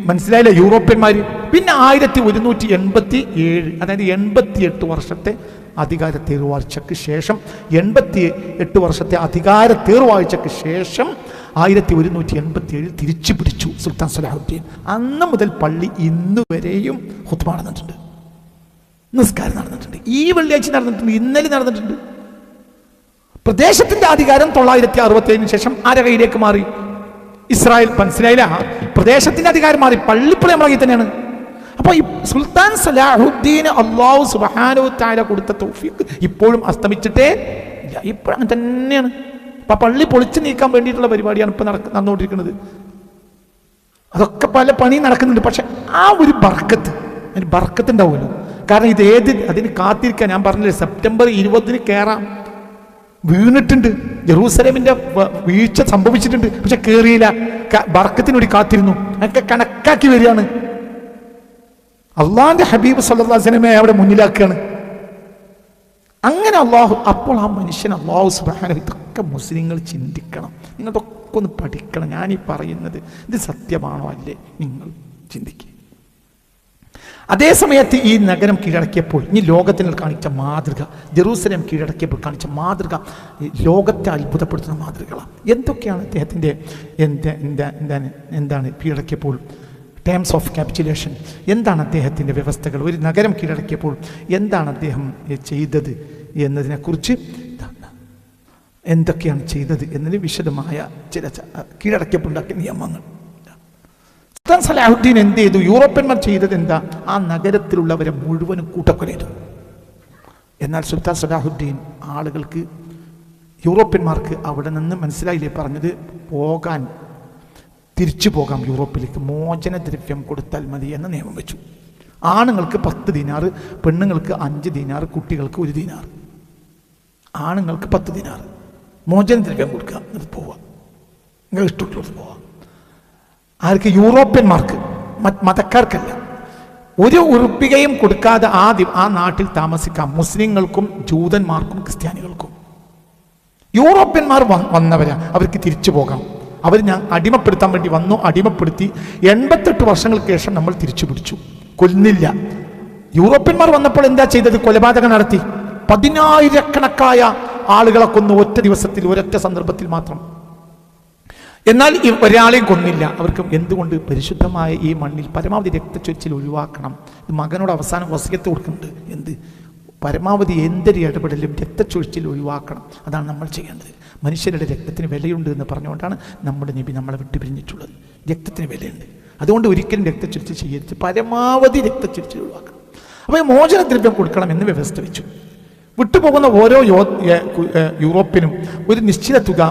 മനസ്സിലായില്ലേ? യൂറോപ്യന്മാര്. പിന്നെ 1187, അതായത് 88 വർഷത്തെ അധികാര തേർവാഴ്ചക്ക് ശേഷം 88 വർഷത്തെ അധികാര തേർവാഴ്ചക്ക് ശേഷം 1187 തിരിച്ചു പിടിച്ചു സുൽത്താൻ സലാഹുദ്ദീൻ. അന്ന് മുതൽ പള്ളി ഇന്ന് വരെയും ഖുത്ബ നടന്നിട്ടുണ്ട്, നിസ്കാരം നടന്നിട്ടുണ്ട്. ഈ വെള്ളിയാഴ്ച നടന്നിട്ടുണ്ട്, ഇന്നലെ നടന്നിട്ടുണ്ട്. പ്രദേശത്തിന്റെ അധികാരം 967 ശേഷം ആരുടെ കയ്യിലേക്ക് മാറി? ഇസ്രായേൽ. മനസ്സിലായില്ല? പ്രദേശത്തിന്റെ അധികാരം മാറി, പള്ളിപ്പള്ളി നമ്മളെ കയ്യിൽ തന്നെയാണ്. അപ്പോൾ ഈ സുൽത്താൻ സലാഹുദ്ദീന് അല്ലാഹു സുബ്ഹാനഹു വ തആല കൊടുത്ത തൗഫീഖ് ഇപ്പോഴും അസ്തമിച്ചിട്ടേ ഇല്ല. ഇപ്പോഴും അങ്ങനെ തന്നെയാണ്. അപ്പം പള്ളി പൊളിച്ചു നീക്കാൻ വേണ്ടിയിട്ടുള്ള പരിപാടിയാണ് ഇപ്പം നടന്നുകൊണ്ടിരിക്കുന്നത്. അതൊക്കെ പല പണി നടക്കുന്നുണ്ട്. പക്ഷെ ആ ഒരു അതിന് ബർക്കത്ത് ഉണ്ടാവുമല്ലോ. കാരണം അതിന് കാത്തിരിക്കാൻ ഞാൻ പറഞ്ഞില്ലേ, സെപ്റ്റംബർ 20 കയറാം. വീണിട്ടുണ്ട്, ജെറൂസലേമിന്റെ വീഴ്ച സംഭവിച്ചിട്ടുണ്ട്. പക്ഷെ കയറിയില്ല. ബർക്കത്തിനോട് കാത്തിരുന്നു. അതൊക്കെ കണക്കാക്കി വരികയാണ്. അള്ളാഹിന്റെ ഹബീബ് സല്ലല്ലാഹു അലൈഹി വസല്ലമയെ അവിടെ മുന്നിലാക്കുകയാണ്. അങ്ങനെ അപ്പോൾ ആ മനുഷ്യൻ അല്ലാഹു സുബ്ഹാനഹു, ഇതൊക്കെ മുസ്ലിങ്ങൾ ചിന്തിക്കണം. നിങ്ങളിതൊക്കെ ഒന്ന് പഠിക്കണം. ഞാനീ പറയുന്നത് ഇത് സത്യമാണോ അല്ലേ നിങ്ങൾ ചിന്തിക്കുക. അതേ സമയത്ത് ഈ നഗരം കീഴടക്കിയപ്പോൾ ഇനി ലോകത്തിന് കാണിച്ച മാതൃക, ജെറൂസലേം കീഴടക്കിയപ്പോൾ കാണിച്ച മാതൃക ലോകത്തെ അത്ഭുതപ്പെടുത്തുന്ന മാതൃകകളാണ്. എന്തൊക്കെയാണ് അദ്ദേഹത്തിൻ്റെ എന്താണ് കീഴടക്കിയപ്പോൾ ടേംസ് ഓഫ് ക്യാപിറ്റുലേഷൻ, എന്താണ് അദ്ദേഹത്തിൻ്റെ വ്യവസ്ഥകൾ, ഒരു നഗരം കീഴടക്കിയപ്പോൾ എന്താണ് അദ്ദേഹം ചെയ്തത് എന്നതിനെക്കുറിച്ച്, എന്തൊക്കെയാണ് ചെയ്തത് എന്നതിന് വിശദമായ ചില കീഴടക്കിയപ്പോൾ ഉണ്ടാക്കിയ നിയമങ്ങൾ. സുൽത്താൻ സലാഹുദ്ദീൻ എന്ത് ചെയ്തു? യൂറോപ്യന്മാർ ചെയ്തത് എന്താ? ആ നഗരത്തിലുള്ളവരെ മുഴുവനും കൂട്ടക്കൊല ചെയ്തു. എന്നാൽ സുൽത്താൻ സലാഹുദ്ദീൻ ആളുകൾക്ക്, യൂറോപ്യന്മാർക്ക് അവിടെ നിന്ന് മനസ്സിലായില്ലേ പറഞ്ഞത്, തിരിച്ചു പോകാം യൂറോപ്പിലേക്ക്, മോചനദ്രവ്യം കൊടുത്താൽ മതി എന്ന നിയമം വെച്ചു. ആണുങ്ങൾക്ക് 10 ദിനാർ, പെണ്ണുങ്ങൾക്ക് 5 ദിനാർ, കുട്ടികൾക്ക് 1 ദിനാർ. ആണുങ്ങൾക്ക് 10 ദിനാർ മോചനദ്രവ്യം കൊടുക്കുക, അത് പോവാം, നിങ്ങൾ ഇഷ്ടമുള്ളത് പോവാം. ആർക്ക്? യൂറോപ്യന്മാർക്ക്, മതക്കാർക്കല്ല. 1 ഉറുപ്പികയും കൊടുക്കാതെ ആ നാട്ടിൽ താമസിക്കാം മുസ്ലിങ്ങൾക്കും ജൂതന്മാർക്കും ക്രിസ്ത്യാനികൾക്കും. യൂറോപ്യന്മാർ വന്നവരാ, അവർക്ക് തിരിച്ചു പോകാം. അവർ അടിമപ്പെടുത്താൻ വേണ്ടി വന്നു, അടിമപ്പെടുത്തി. 88 വർഷങ്ങൾക്ക് ശേഷം നമ്മൾ തിരിച്ചു പിടിച്ചു, കൊല്ലുന്നില്ല. യൂറോപ്യന്മാർ വന്നപ്പോൾ എന്താ ചെയ്തത്? കൊലപാതകം നടത്തി. 10,000-കണക്കായ ആളുകളെ കൊന്നു ഒറ്റ ദിവസത്തിൽ, ഒരൊറ്റ സന്ദർഭത്തിൽ മാത്രം. എന്നാൽ ഒരാളെയും കൊന്നില്ല. അവർക്ക് എന്തുകൊണ്ട്? പരിശുദ്ധമായ ഈ മണ്ണിൽ പരമാവധി രക്തച്ചൊരിച്ചിൽ ഒഴിവാക്കണം. മകനോട് അവസാനം വസിയത്ത് കൊടുക്കുന്നുണ്ട്. എന്ത്? പരമാവധി എന്തൊരു ഇടപെടലും രക്തച്ചൊരിച്ചിൽ ഒഴിവാക്കണം. അതാണ് നമ്മൾ ചെയ്യേണ്ടത്. മനുഷ്യരുടെ രക്തത്തിന് വിലയുണ്ട് എന്ന് പറഞ്ഞുകൊണ്ടാണ് നമ്മുടെ നബി നമ്മളെ വിട്ടുപിരിഞ്ഞിട്ടുള്ളത്. രക്തത്തിന് വിലയുണ്ട്, അതുകൊണ്ട് ഒരിക്കലും രക്തച്ചൊരിച്ചിൽ ചെയ്യരുത്. പരമാവധി രക്തച്ചൊരിച്ചിൽ ഒഴിവാക്കണം. അപ്പോൾ മോചനദ്രവ്യം കൊടുക്കണം എന്ന് വ്യവസ്ഥ വെച്ചു. വിട്ടുപോകുന്ന ഓരോ യൂറോപ്യനും ഒരു നിശ്ചിത തുക,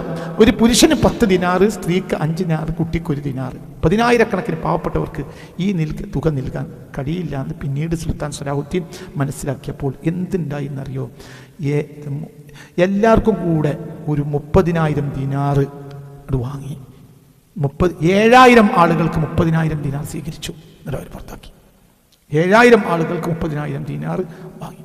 ഒരു പുരുഷന് 10 ദിനാർ, സ്ത്രീക്ക് 5 ദിനാർ, കുട്ടിക്ക് 1 ദിനാർ. 10,000-കണക്കിന് പാവപ്പെട്ടവർക്ക് ഈ തുക നൽകാൻ കഴിയില്ല എന്ന് പിന്നീട് സുൽത്താൻ സലാഹുദ്ദീൻ മനസ്സിലാക്കിയപ്പോൾ എന്തുണ്ടായി എന്നറിയോ? എല്ലാവർക്കും കൂടെ ഒരു 30,000 ദിനാർ വാങ്ങി. 7,000 ആളുകൾക്ക് 30,000 ദിനാർ സ്വീകരിച്ചു. എന്നിട്ട് അവർ പുറത്താക്കി. 7,000 ആളുകൾക്ക് 30,000 ദിനാർ വാങ്ങി.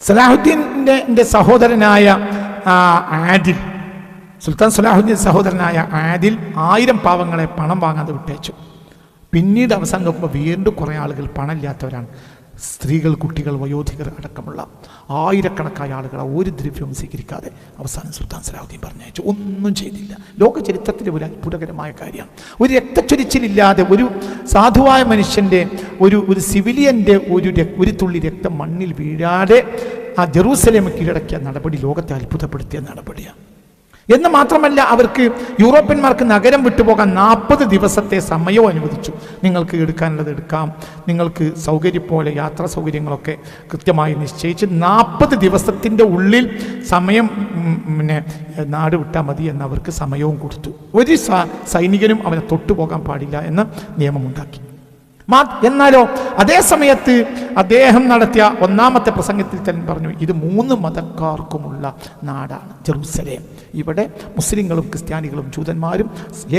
സലാഹുദ്ദീൻ്റെ സഹോദരനായ ആദിൽ, സുൽത്താൻ സലാഹുദ്ദീൻ സഹോദരനായ ആദിൽ 1000 പാവങ്ങളെ പണം വാങ്ങാതെ വിട്ടയച്ചു. പിന്നീട് അവസാനം നോക്കുമ്പോൾ വീണ്ടും കുറേ ആളുകൾ പണമില്ലാത്തവരാണ്. സ്ത്രീകൾ, കുട്ടികൾ, വയോധികർ അടക്കമുള്ള ആയിരക്കണക്കായ ആളുകളെ ഒരു ദ്രവ്യവും സ്വീകരിക്കാതെ അവസാനം സുൽത്താൻ സലാഹുദ്ദീൻ പറഞ്ഞയച്ചു. ഒന്നും ചെയ്തില്ല. ലോക ചരിത്രത്തിലെ ഒരു അത്ഭുതകരമായ കാര്യമാണ്. ഒരു രക്തച്ചൊരിച്ചിലില്ലാതെ ഒരു സാധുവായ മനുഷ്യൻ്റെ ഒരു സിവിലിയൻ്റെ ഒരു തുള്ളി രക്തം മണ്ണിൽ വീഴാതെ ആ ജെറൂസലേം കീഴടക്കിയ നടപടി ലോകത്തെ അത്ഭുതപ്പെടുത്തിയ നടപടിയാണ്. എന്ന് മാത്രമല്ല, അവർക്ക് യൂറോപ്യന്മാർക്ക് നഗരം വിട്ടുപോകാൻ 40 ദിവസത്തെ സമയവും അനുവദിച്ചു. നിങ്ങൾക്ക് എടുക്കാനുള്ളത് എടുക്കാം, നിങ്ങൾക്ക് സൗകര്യം പോലെ യാത്രാ സൗകര്യങ്ങളൊക്കെ കൃത്യമായി നിശ്ചയിച്ച് 40 ദിവസത്തിൻ്റെ ഉള്ളിൽ സമയം നാട് വിട്ടാൽ മതി എന്നവർക്ക് സമയവും കൊടുത്തു. ഒരു സൈനികനും അവനെ തൊട്ടുപോകാൻ പാടില്ല എന്ന നിയമമുണ്ടാക്കി. എന്നാലോ അതേ സമയത്ത് അദ്ദേഹം നടത്തിയ ഒന്നാമത്തെ പ്രസംഗത്തിൽ തന്നെ പറഞ്ഞു, ഇത് 3 മതക്കാർക്കുമുള്ള നാടാണ് ജെറൂസലേം. ഇവിടെ മുസ്ലിങ്ങളും ക്രിസ്ത്യാനികളും ജൂതന്മാരും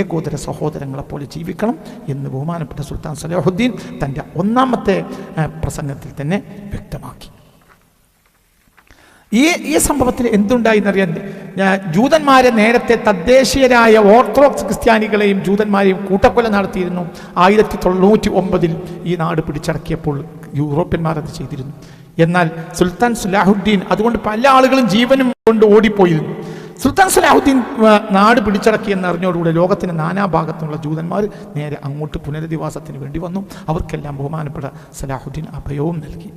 ഏകോദര സഹോദരങ്ങളെപ്പോലെ ജീവിക്കണം എന്ന് ബഹുമാനപ്പെട്ട സുൽത്താൻ സലാഹുദ്ദീൻ തൻ്റെ ഒന്നാമത്തെ പ്രസംഗത്തിൽ തന്നെ വ്യക്തമാക്കി. ഈ സംഭവത്തിൽ എന്തുണ്ടായിന്നറിയാൻ, ജൂതന്മാരെ നേരത്തെ തദ്ദേശീയരായ ഓർത്തഡോക്സ് ക്രിസ്ത്യാനികളെയും ജൂതന്മാരെയും കൂട്ടക്കൊല നടത്തിയിരുന്നു. 1909 ഈ നാട് പിടിച്ചടക്കിയപ്പോൾ യൂറോപ്യന്മാർ അത് ചെയ്തിരുന്നു. എന്നാൽ സുൽത്താൻ സലാഹുദ്ദീൻ അതുകൊണ്ട് പല ആളുകളും ജീവനും കൊണ്ട് ഓടിപ്പോയിരുന്നു. സുൽത്താൻ സലാഹുദ്ദീൻ നാട് പിടിച്ചടക്കിയെന്ന് അറിഞ്ഞോടുകൂടെ ലോകത്തിന് നാനാഭാഗത്തുള്ള ജൂതന്മാർ നേരെ അങ്ങോട്ട് പുനരധിവാസത്തിന് വേണ്ടി വന്നു. അവർക്കെല്ലാം ബഹുമാനപ്പെട്ട സലാഹുദ്ദീൻ അഭയവും നൽകി.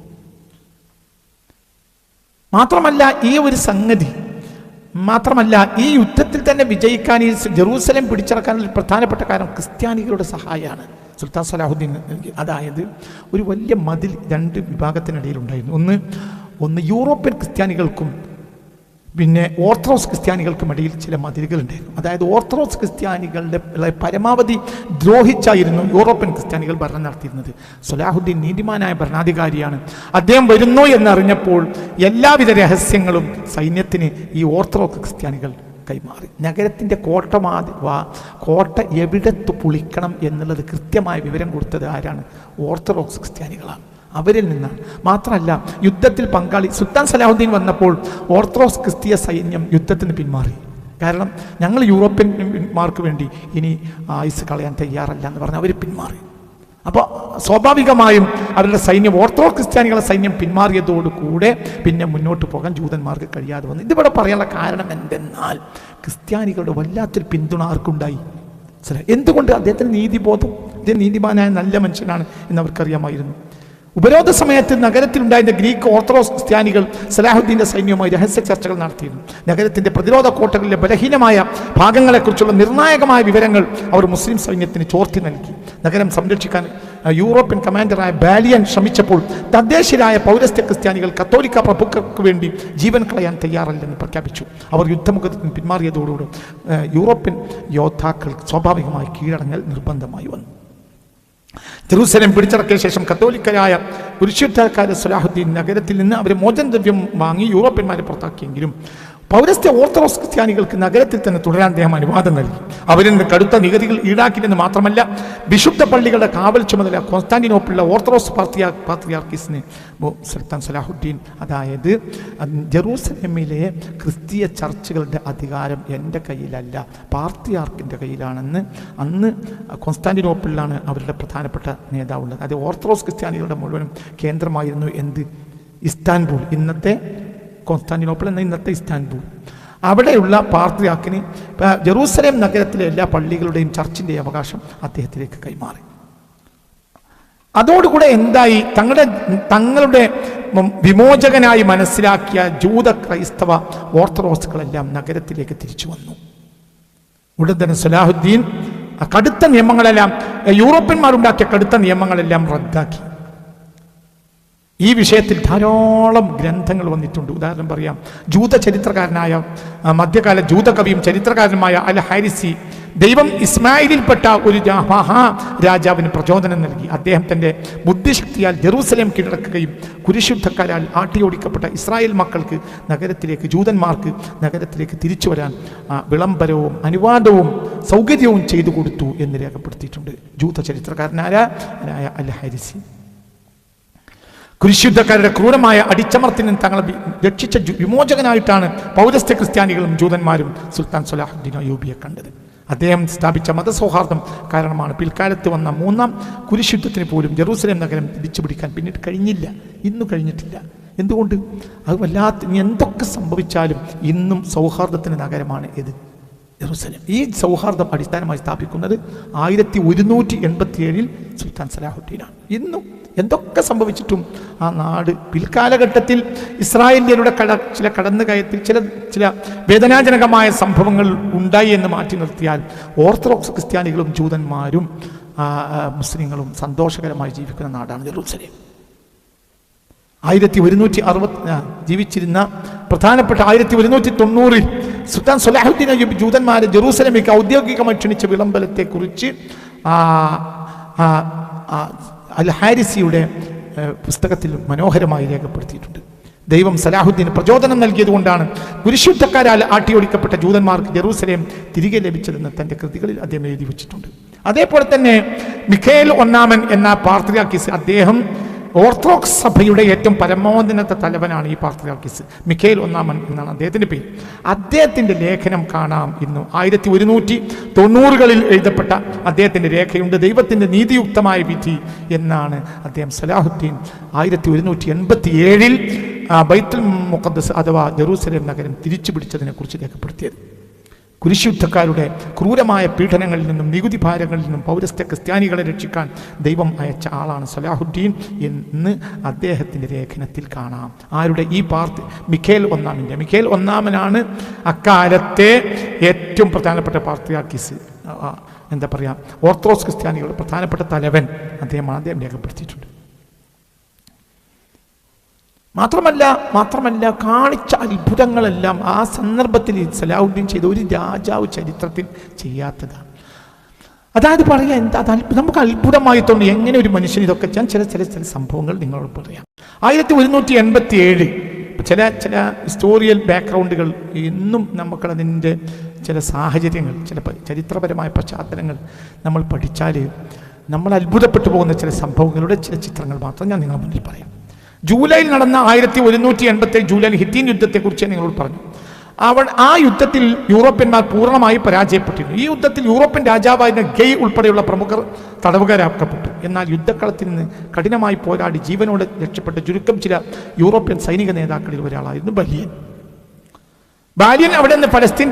മാത്രമല്ല ഈ യുദ്ധത്തിൽ തന്നെ വിജയിക്കാൻ, ഈ ജെറൂസലേം പിടിച്ചടക്കാനുള്ള പ്രധാനപ്പെട്ട കാരണം ക്രിസ്ത്യാനികളുടെ സഹായമാണ് സുൽത്താൻ സലാഹുദ്ദീൻ നൽകി. അതായത് ഒരു വലിയ മതിൽ 2 വിഭാഗത്തിനിടയിൽ ഉണ്ടായിരുന്നു. ഒന്ന് യൂറോപ്യൻ ക്രിസ്ത്യാനികൾക്കും പിന്നെ ഓർത്തഡോക്സ് ക്രിസ്ത്യാനികൾക്കും ഇടയിൽ ചില മതിലുകളുണ്ടായിരുന്നു. അതായത് ഓർത്തഡോക്സ് ക്രിസ്ത്യാനികളുടെ പരമാവധി ദ്രോഹിച്ചായിരുന്നു യൂറോപ്യൻ ക്രിസ്ത്യാനികൾ ഭരണം നടത്തിയിരുന്നത്. സലാഹുദ്ദീൻ നീതിമാനായ ഭരണാധികാരിയാണ്. അദ്ദേഹം വരുന്നു എന്നറിഞ്ഞപ്പോൾ എല്ലാവിധ രഹസ്യങ്ങളും സൈന്യത്തിന് ഈ ഓർത്തഡോക്സ് ക്രിസ്ത്യാനികൾ കൈമാറി. നഗരത്തിൻ്റെ കോട്ട എവിടത്ത് പൊളിക്കണം എന്നുള്ളത് കൃത്യമായ വിവരം കൊടുത്തത് ആരാണ്? ഓർത്തഡോക്സ് ക്രിസ്ത്യാനികളാണ്. അവരിൽ നിന്നാണ്. മാത്രമല്ല, യുദ്ധത്തിൽ പങ്കാളി സുൽത്താൻ സലാഹുദ്ദീൻ വന്നപ്പോൾ ഓർത്തഡോക്സ് ക്രിസ്തീയ സൈന്യം യുദ്ധത്തിന് പിന്മാറി. കാരണം ഞങ്ങൾ യൂറോപ്യന്മാർക്ക് വേണ്ടി ഇനി ആയുസ് കളയാൻ തയ്യാറല്ല എന്ന് പറഞ്ഞ് അവർ പിന്മാറി. അപ്പോൾ സ്വാഭാവികമായും അവരുടെ സൈന്യം, ഓർത്തഡോക്സ് ക്രിസ്ത്യാനികളുടെ സൈന്യം പിന്മാറിയതോടുകൂടെ പിന്നെ മുന്നോട്ട് പോകാൻ ജൂതന്മാർക്ക് കഴിയാതെ വന്നു. ഇതിവിടെ പറയാനുള്ള കാരണം എന്തെന്നാൽ ക്രിസ്ത്യാനികളുടെ വല്ലാത്തൊരു പിന്തുണ ആർക്കുണ്ടായി. എന്തുകൊണ്ട്? അദ്ദേഹത്തിന് നീതിബോധം, അദ്ദേഹം നീതിമാനായ നല്ല മനുഷ്യനാണ് എന്നവർക്കറിയാമായിരുന്നു. ഉപരോധ സമയത്ത് നഗരത്തിലുണ്ടായിരുന്ന ഗ്രീക്ക് ഓർത്തഡോക്സ് ക്രിസ്ത്യാനികൾ സലാഹുദ്ദീൻ്റെ സൈന്യവുമായി രഹസ്യ ചർച്ചകൾ നടത്തിയിരുന്നു. നഗരത്തിൻ്റെ പ്രതിരോധ കോട്ടകളിലെ ബലഹീനമായ ഭാഗങ്ങളെക്കുറിച്ചുള്ള നിർണായകമായ വിവരങ്ങൾ അവർ മുസ്ലിം സൈന്യത്തിന് ചോർത്തി നൽകി. നഗരം സംരക്ഷിക്കാൻ യൂറോപ്യൻ കമാൻഡറായ ബാലിയൻ ശ്രമിച്ചപ്പോൾ തദ്ദേശീയരായ പൗരസ്ത്യ ക്രിസ്ത്യാനികൾ കത്തോലിക്ക പ്രഭുക്കൾക്ക് വേണ്ടി ജീവൻ കളയാൻ തയ്യാറല്ലെന്ന് പ്രഖ്യാപിച്ചു. അവർ യുദ്ധമുഖത്ത് പിന്മാറിയതോടുകൂടി യൂറോപ്യൻ യോദ്ധാക്കൾ സ്വാഭാവികമായി കീഴടങ്ങൽ നിർബന്ധമായി വന്നു. ജെറൂസലേം പിടിച്ചടക്കിയ ശേഷം കത്തോലിക്കരായ പുരുഷോദ്ധാരക്കാര സലാഹുദ്ദീൻ നഗരത്തിൽ നിന്ന് അവർ മോചനദ്രവ്യം വാങ്ങി യൂറോപ്യന്മാരെ പുറത്താക്കിയെങ്കിലും പൗരസ്ത്യ ഓർത്തഡോക്സ് ക്രിസ്ത്യാനികൾക്ക് നഗരത്തിൽ തന്നെ തുടരാൻ അദ്ദേഹം അനുവാദം നൽകി. അവരിൽ നിന്ന് കടുത്ത നികുതികൾ ഈടാക്കില്ലെന്ന് മാത്രമല്ല, വിശുദ്ധ പള്ളികളുടെ കാവൽ ചുമതല കോൺസ്റ്റാന്റിനോപ്പിളിലെ ഓർത്തഡോക്സ് പാത്രിയാർക്കീസിന് സുൽത്താൻ സലാഹുദ്ദീൻ, അതായത് ജെറൂസലേമിലെ ക്രിസ്തീയ ചർച്ചുകളുടെ അധികാരം എൻ്റെ കയ്യിലല്ല, പാത്രിയാർക്കിൻ്റെ കയ്യിലാണെന്ന് അന്ന് കോൺസ്റ്റാന്റിനോപ്പിളിലാണ് അവരുടെ പ്രധാനപ്പെട്ട നേതാവുള്ളത്. അത് ഓർത്തഡോക്സ് ക്രിസ്ത്യാനികളുടെ മുഴുവനും കേന്ദ്രമായിരുന്നു ഇസ്താൻബുൾ, ഇന്നത്തെ കോൺസ്റ്റാന്റിനോപ്പിൾ എന്ന ഇന്നത്തെ ഇസ്താൻബുൾ. അവിടെയുള്ള പാത്രിയാർക്കിന് ജെറൂസലേം നഗരത്തിലെ എല്ലാ പള്ളികളുടെയും ചർച്ചിൻ്റെയും അവകാശം അദ്ദേഹത്തിലേക്ക് കൈമാറി. അതോടുകൂടെ എന്തായി? തങ്ങളുടെ വിമോചകനായി മനസ്സിലാക്കിയ ജൂത ക്രൈസ്തവ ഓർത്തഡോക്സുകളെല്ലാം നഗരത്തിലേക്ക് തിരിച്ചു വന്നു. ഉടൻ തന്നെ സലാഹുദ്ദീൻ കടുത്ത നിയമങ്ങളെല്ലാം, യൂറോപ്യന്മാരുണ്ടാക്കിയ കടുത്ത നിയമങ്ങളെല്ലാം റദ്ദാക്കി. ഈ വിഷയത്തിൽ ധാരാളം ഗ്രന്ഥങ്ങൾ വന്നിട്ടുണ്ട്. ഉദാഹരണം പറയാം, ജൂത ചരിത്രകാരനായ മധ്യകാല ജൂതകവിയും ചരിത്രകാരനുമായ അൽ ഹാരിസി ദൈവം ഇസ്മായിലിൽപ്പെട്ട ഒരു മഹാരാജാവിന് പ്രചോദനം നൽകി. അദ്ദേഹം തൻ്റെ ബുദ്ധിശക്തിയാൽ ജെറൂസലേം കീഴടക്കുകയും കുരിശുദ്ധക്കാരാൽ ആട്ടിയോടിക്കപ്പെട്ട ഇസ്രായേൽ മക്കൾക്ക് ജൂതന്മാർക്ക് നഗരത്തിലേക്ക് തിരിച്ചു വരാൻ വിളംബരവും അനുവാദവും സൗകര്യവും ചെയ്തു കൊടുത്തു എന്ന് രേഖപ്പെടുത്തിയിട്ടുണ്ട് ജൂത ചരിത്രകാരനായ അൽ ഹാരിസി. കുരിശുദ്ധക്കാരുടെ ക്രൂരമായ അടിച്ചമർത്തിൽ നിന്ന് തങ്ങളെ രക്ഷിച്ച വിമോചകനായിട്ടാണ് പൗരസ്ത്യ ക്രിസ്ത്യാനികളും ജൂതന്മാരും സുൽത്താൻ സലാഹുദ്ദീൻ അയ്യൂബിയെ കണ്ടത്. അദ്ദേഹം സ്ഥാപിച്ച മതസൗഹാർദ്ദം കാരണമാണ് പിൽക്കാലത്ത് വന്ന മൂന്നാം കുരിശുദ്ധത്തിന് പോലും ജെറൂസലേം നഗരം തിരിച്ചു പിടിക്കാൻ പിന്നീട് കഴിഞ്ഞില്ല, ഇന്നും കഴിഞ്ഞിട്ടില്ല. എന്തുകൊണ്ട്? അത് വല്ലാത്ത എന്തൊക്കെ സംഭവിച്ചാലും ഇന്നും സൗഹാർദ്ദത്തിൻ്റെ നഗരമാണ് ഇത് ജെറൂസലേം. ഈ സൗഹാർദ്ദം അടിസ്ഥാനമായി സ്ഥാപിക്കുന്നത് 1187 സുൽത്താൻ സലാഹുദ്ദീനാണ്. ഇന്നും എന്തൊക്കെ സംഭവിച്ചിട്ടും ആ നാട് പിൽക്കാലഘട്ടത്തിൽ ഇസ്രായേലിയരുടെ ചില കടന്നുകയത്തിൽ ചില വേദനാജനകമായ സംഭവങ്ങൾ ഉണ്ടായി എന്ന് മാറ്റി നിർത്തിയാൽ ഓർത്തഡോക്സ് ക്രിസ്ത്യാനികളും ജൂതന്മാരും മുസ്ലിങ്ങളും സന്തോഷകരമായി ജീവിക്കുന്ന നാടാണ് ജെറൂസലേം. 1160 ജീവിച്ചിരുന്ന പ്രധാനപ്പെട്ട 1190 സുൽത്താൻ സലാഹുദ്ദീൻ അയ്യൂബ് ജൂതന്മാരെ ജെറൂസലേമിലേക്ക് ഔദ്യോഗികമായി ക്ഷണിച്ച വിളംബരത്തെക്കുറിച്ച് അൽ ഹാരിസിയുടെ പുസ്തകത്തിൽ മനോഹരമായി രേഖപ്പെടുത്തിയിട്ടുണ്ട്. ദൈവം സലാഹുദ്ദീന് പ്രചോദനം നൽകിയതുകൊണ്ടാണ് കുരിശുദ്ധക്കാരാൽ ആട്ടിയൊടിക്കപ്പെട്ട ജൂതന്മാർക്ക് ജെറൂസലേം തിരികെ ലഭിച്ചതെന്ന് തൻ്റെ കൃതികളിൽ അദ്ദേഹം എഴുതി വെച്ചിട്ടുണ്ട്. അതേപോലെ തന്നെ മിഖായേൽ ഒന്നാമൻ എന്ന പാത്രിയാർക്കീസ്, അദ്ദേഹം ഓർത്തഡോക്സ് സഭയുടെ ഏറ്റവും പരമോന്നത തലവനാണ്. ഈ പാത്രിയാർക്കീസ് മിഖായേൽ ഒന്നാമൻ എന്നാണ് അദ്ദേഹത്തിൻ്റെ പേര്. അദ്ദേഹത്തിൻ്റെ ലേഖനം കാണാം ഇന്നും. 1190കളിൽ എഴുതപ്പെട്ട അദ്ദേഹത്തിൻ്റെ രേഖയുണ്ട്. ദൈവത്തിൻ്റെ നീതിയുക്തമായ വിധി എന്നാണ് അദ്ദേഹം സലാഹുദ്ദീൻ 1187 ബൈത്തുൽ മുഖദ്ദസ് അഥവാ ജെറൂസലേം നഗരം തിരിച്ചു പിടിച്ചതിനെ കുറിച്ച് രേഖപ്പെടുത്തിയത്. കുരിശുദ്ധക്കാരുടെ ക്രൂരമായ പീഡനങ്ങളിൽ നിന്നും നികുതി ഭാരങ്ങളിൽ നിന്നും പൗരസ്ത്യ ക്രിസ്ത്യാനികളെ രക്ഷിക്കാൻ ദൈവം അയച്ച ആളാണ് സലാഹുദ്ദീൻ എന്ന് അദ്ദേഹത്തിൻ്റെ ലേഖനത്തിൽ കാണാം. ആരുടെ? ഈ മിഖായേൽ ഒന്നാമൻ്റെ. മിഖായേൽ ഒന്നാമനാണ് അക്കാലത്തെ ഏറ്റവും പ്രധാനപ്പെട്ട പാത്രിയാർക്കീസ്, എന്താ പറയുക, ഓർത്തഡോക്സ് ക്രിസ്ത്യാനികളുടെ പ്രധാനപ്പെട്ട തലവൻ അദ്ദേഹമാണ്. അദ്ദേഹം രേഖപ്പെടുത്തിയിട്ടുണ്ട്. മാത്രമല്ല കാണിച്ച അത്ഭുതങ്ങളെല്ലാം ആ സന്ദർഭത്തിൽ സലാഹുദ്ദീൻ ചെയ്ത ഒരു രാജാവ് ചരിത്രത്തിൽ ചെയ്യാത്തതാണ്. അതായത് പറയാം, എന്താ നമുക്ക് അത്ഭുതമായി തോന്നി എങ്ങനെ ഒരു മനുഷ്യൻ ഇതൊക്കെ ചെയ്യാൻ. ചില സംഭവങ്ങൾ നിങ്ങളോട് പറയാം. 1187 ചില ഹിസ്റ്റോറിയൽ ബാക്ക്ഗ്രൗണ്ടുകൾ ഇന്നും നമുക്കതിൻ്റെ ചില സാഹചര്യങ്ങൾ, ചില ചരിത്രപരമായ പശ്ചാത്തലങ്ങൾ നമ്മൾ പഠിച്ചാൽ നമ്മൾ അത്ഭുതപ്പെട്ടു പോകുന്ന ചില സംഭവങ്ങളുടെ ചില ചിത്രങ്ങൾ മാത്രം ഞാൻ നിങ്ങളുടെ മുന്നിൽ പറയാം. ജൂലൈയിൽ നടന്ന 1187 ജൂലൈ ഹിത്തീൻ യുദ്ധത്തെക്കുറിച്ച് നിങ്ങളോട് പറഞ്ഞു. ആ യുദ്ധത്തിൽ യൂറോപ്യന്മാർ പൂർണ്ണമായി പരാജയപ്പെട്ടിരുന്നു. ഈ യുദ്ധത്തിൽ യൂറോപ്യൻ രാജാവായിരുന്ന ഗെയ് ഉൾപ്പെടെയുള്ള പ്രമുഖർ തടവുകാരാക്കപ്പെട്ടു. എന്നാൽ യുദ്ധക്കളത്തിൽ നിന്ന് കഠിനമായി പോരാടി ജീവനോടെ രക്ഷപ്പെട്ട ചുരുക്കം ചില യൂറോപ്യൻ സൈനിക നേതാക്കളിൽ ഒരാളായിരുന്നു ബാലിയൻ. അവിടെ നിന്ന് പലസ്തീൻ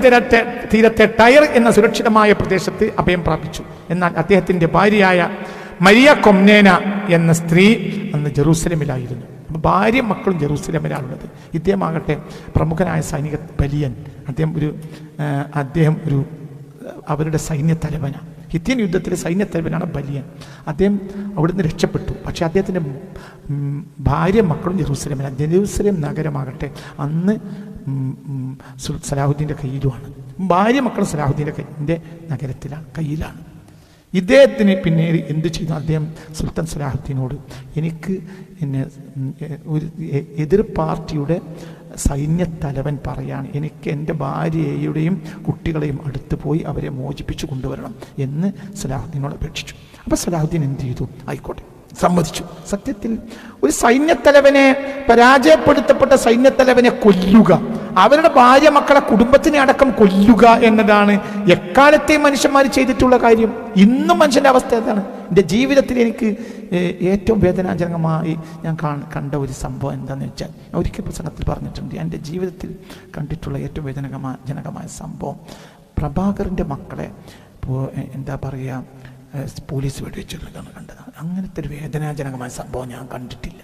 തീരത്തെ ടയർ എന്ന സുരക്ഷിതമായ പ്രദേശത്ത് അഭയം പ്രാപിച്ചു. എന്നാൽ അദ്ദേഹത്തിൻ്റെ ഭാര്യയായ മരിയ കൊംനേന എന്ന സ്ത്രീ അന്ന് ജെറൂസലേമിലായിരുന്നു. ഭാര്യ മക്കളും ജെറൂസലേമിലാണുള്ളത്. ഇദ്ദേഹമാകട്ടെ പ്രമുഖനായ സൈനിക ബലിയൻ. അദ്ദേഹം ഒരു അവരുടെ സൈന്യത്തലവനാണ്. ഹിത്യൻ യുദ്ധത്തിലെ സൈന്യത്തലവനാണ് ബലിയൻ. അദ്ദേഹം അവിടുന്ന് രക്ഷപ്പെട്ടു. പക്ഷേ അദ്ദേഹത്തിൻ്റെ ഭാര്യ മക്കളും ജെറൂസലേമിലാണ്. ജെറൂസലേം നഗരമാകട്ടെ അന്ന് സലാഹുദ്ദീൻ്റെ കയ്യിലുമാണ്. ഭാര്യ മക്കളും സലാഹുദ്ദീൻ്റെ കയ്യിലാണ്. ഇദ്ദേഹത്തിന് പിന്നീട് എന്ത് ചെയ്തു? അദ്ദേഹം സുൽത്താൻ സലാഹുദ്ദീനോട്, എനിക്ക് ഒരു എതിർ പാർട്ടിയുടെ സൈന്യത്തലവൻ പറയാണ്, എനിക്ക് എൻ്റെ ഭാര്യയുടെയും കുട്ടികളെയും അടുത്ത് പോയി അവരെ മോചിപ്പിച്ചു കൊണ്ടുവരണം എന്ന് സലാഹുദ്ദീനോട് അപേക്ഷിച്ചു. അപ്പോൾ സലാഹുദ്ദീൻ എന്ത് ചെയ്തു? ആയിക്കോട്ടെ, സമ്മതിച്ചു. സത്യത്തിൽ ഒരു സൈന്യത്തലവനെ, പരാജയപ്പെടുത്തപ്പെട്ട സൈന്യത്തലവനെ കൊല്ലുക, അവരുടെ ഭാര്യ മക്കളെ കുടുംബത്തിനെ അടക്കം കൊല്ലുക എന്നതാണ് എക്കാലത്തെ മനുഷ്യന്മാർ ചെയ്തിട്ടുള്ള കാര്യം. ഇന്നും മനുഷ്യൻ്റെ അവസ്ഥ അതാണ്. എൻ്റെ ജീവിതത്തിൽ എനിക്ക് ഏറ്റവും വേദനാജനകമായി ഞാൻ കണ്ട ഒരു സംഭവം എന്താണെന്ന് വെച്ചാൽ, ഒരിക്കൽ പ്രസംഗത്തിൽ പറഞ്ഞിട്ടുണ്ട്, എൻ്റെ ജീവിതത്തിൽ കണ്ടിട്ടുള്ള ഏറ്റവും ജനകമായ സംഭവം പ്രഭാകറിൻ്റെ മക്കളെ എന്താ പറയുക, പോലീസ് വെടിവെച്ചിട്ടാണ് കണ്ടത്. അങ്ങനത്തെ ഒരു വേദനാജനകമായ സംഭവം ഞാൻ കണ്ടിട്ടില്ല.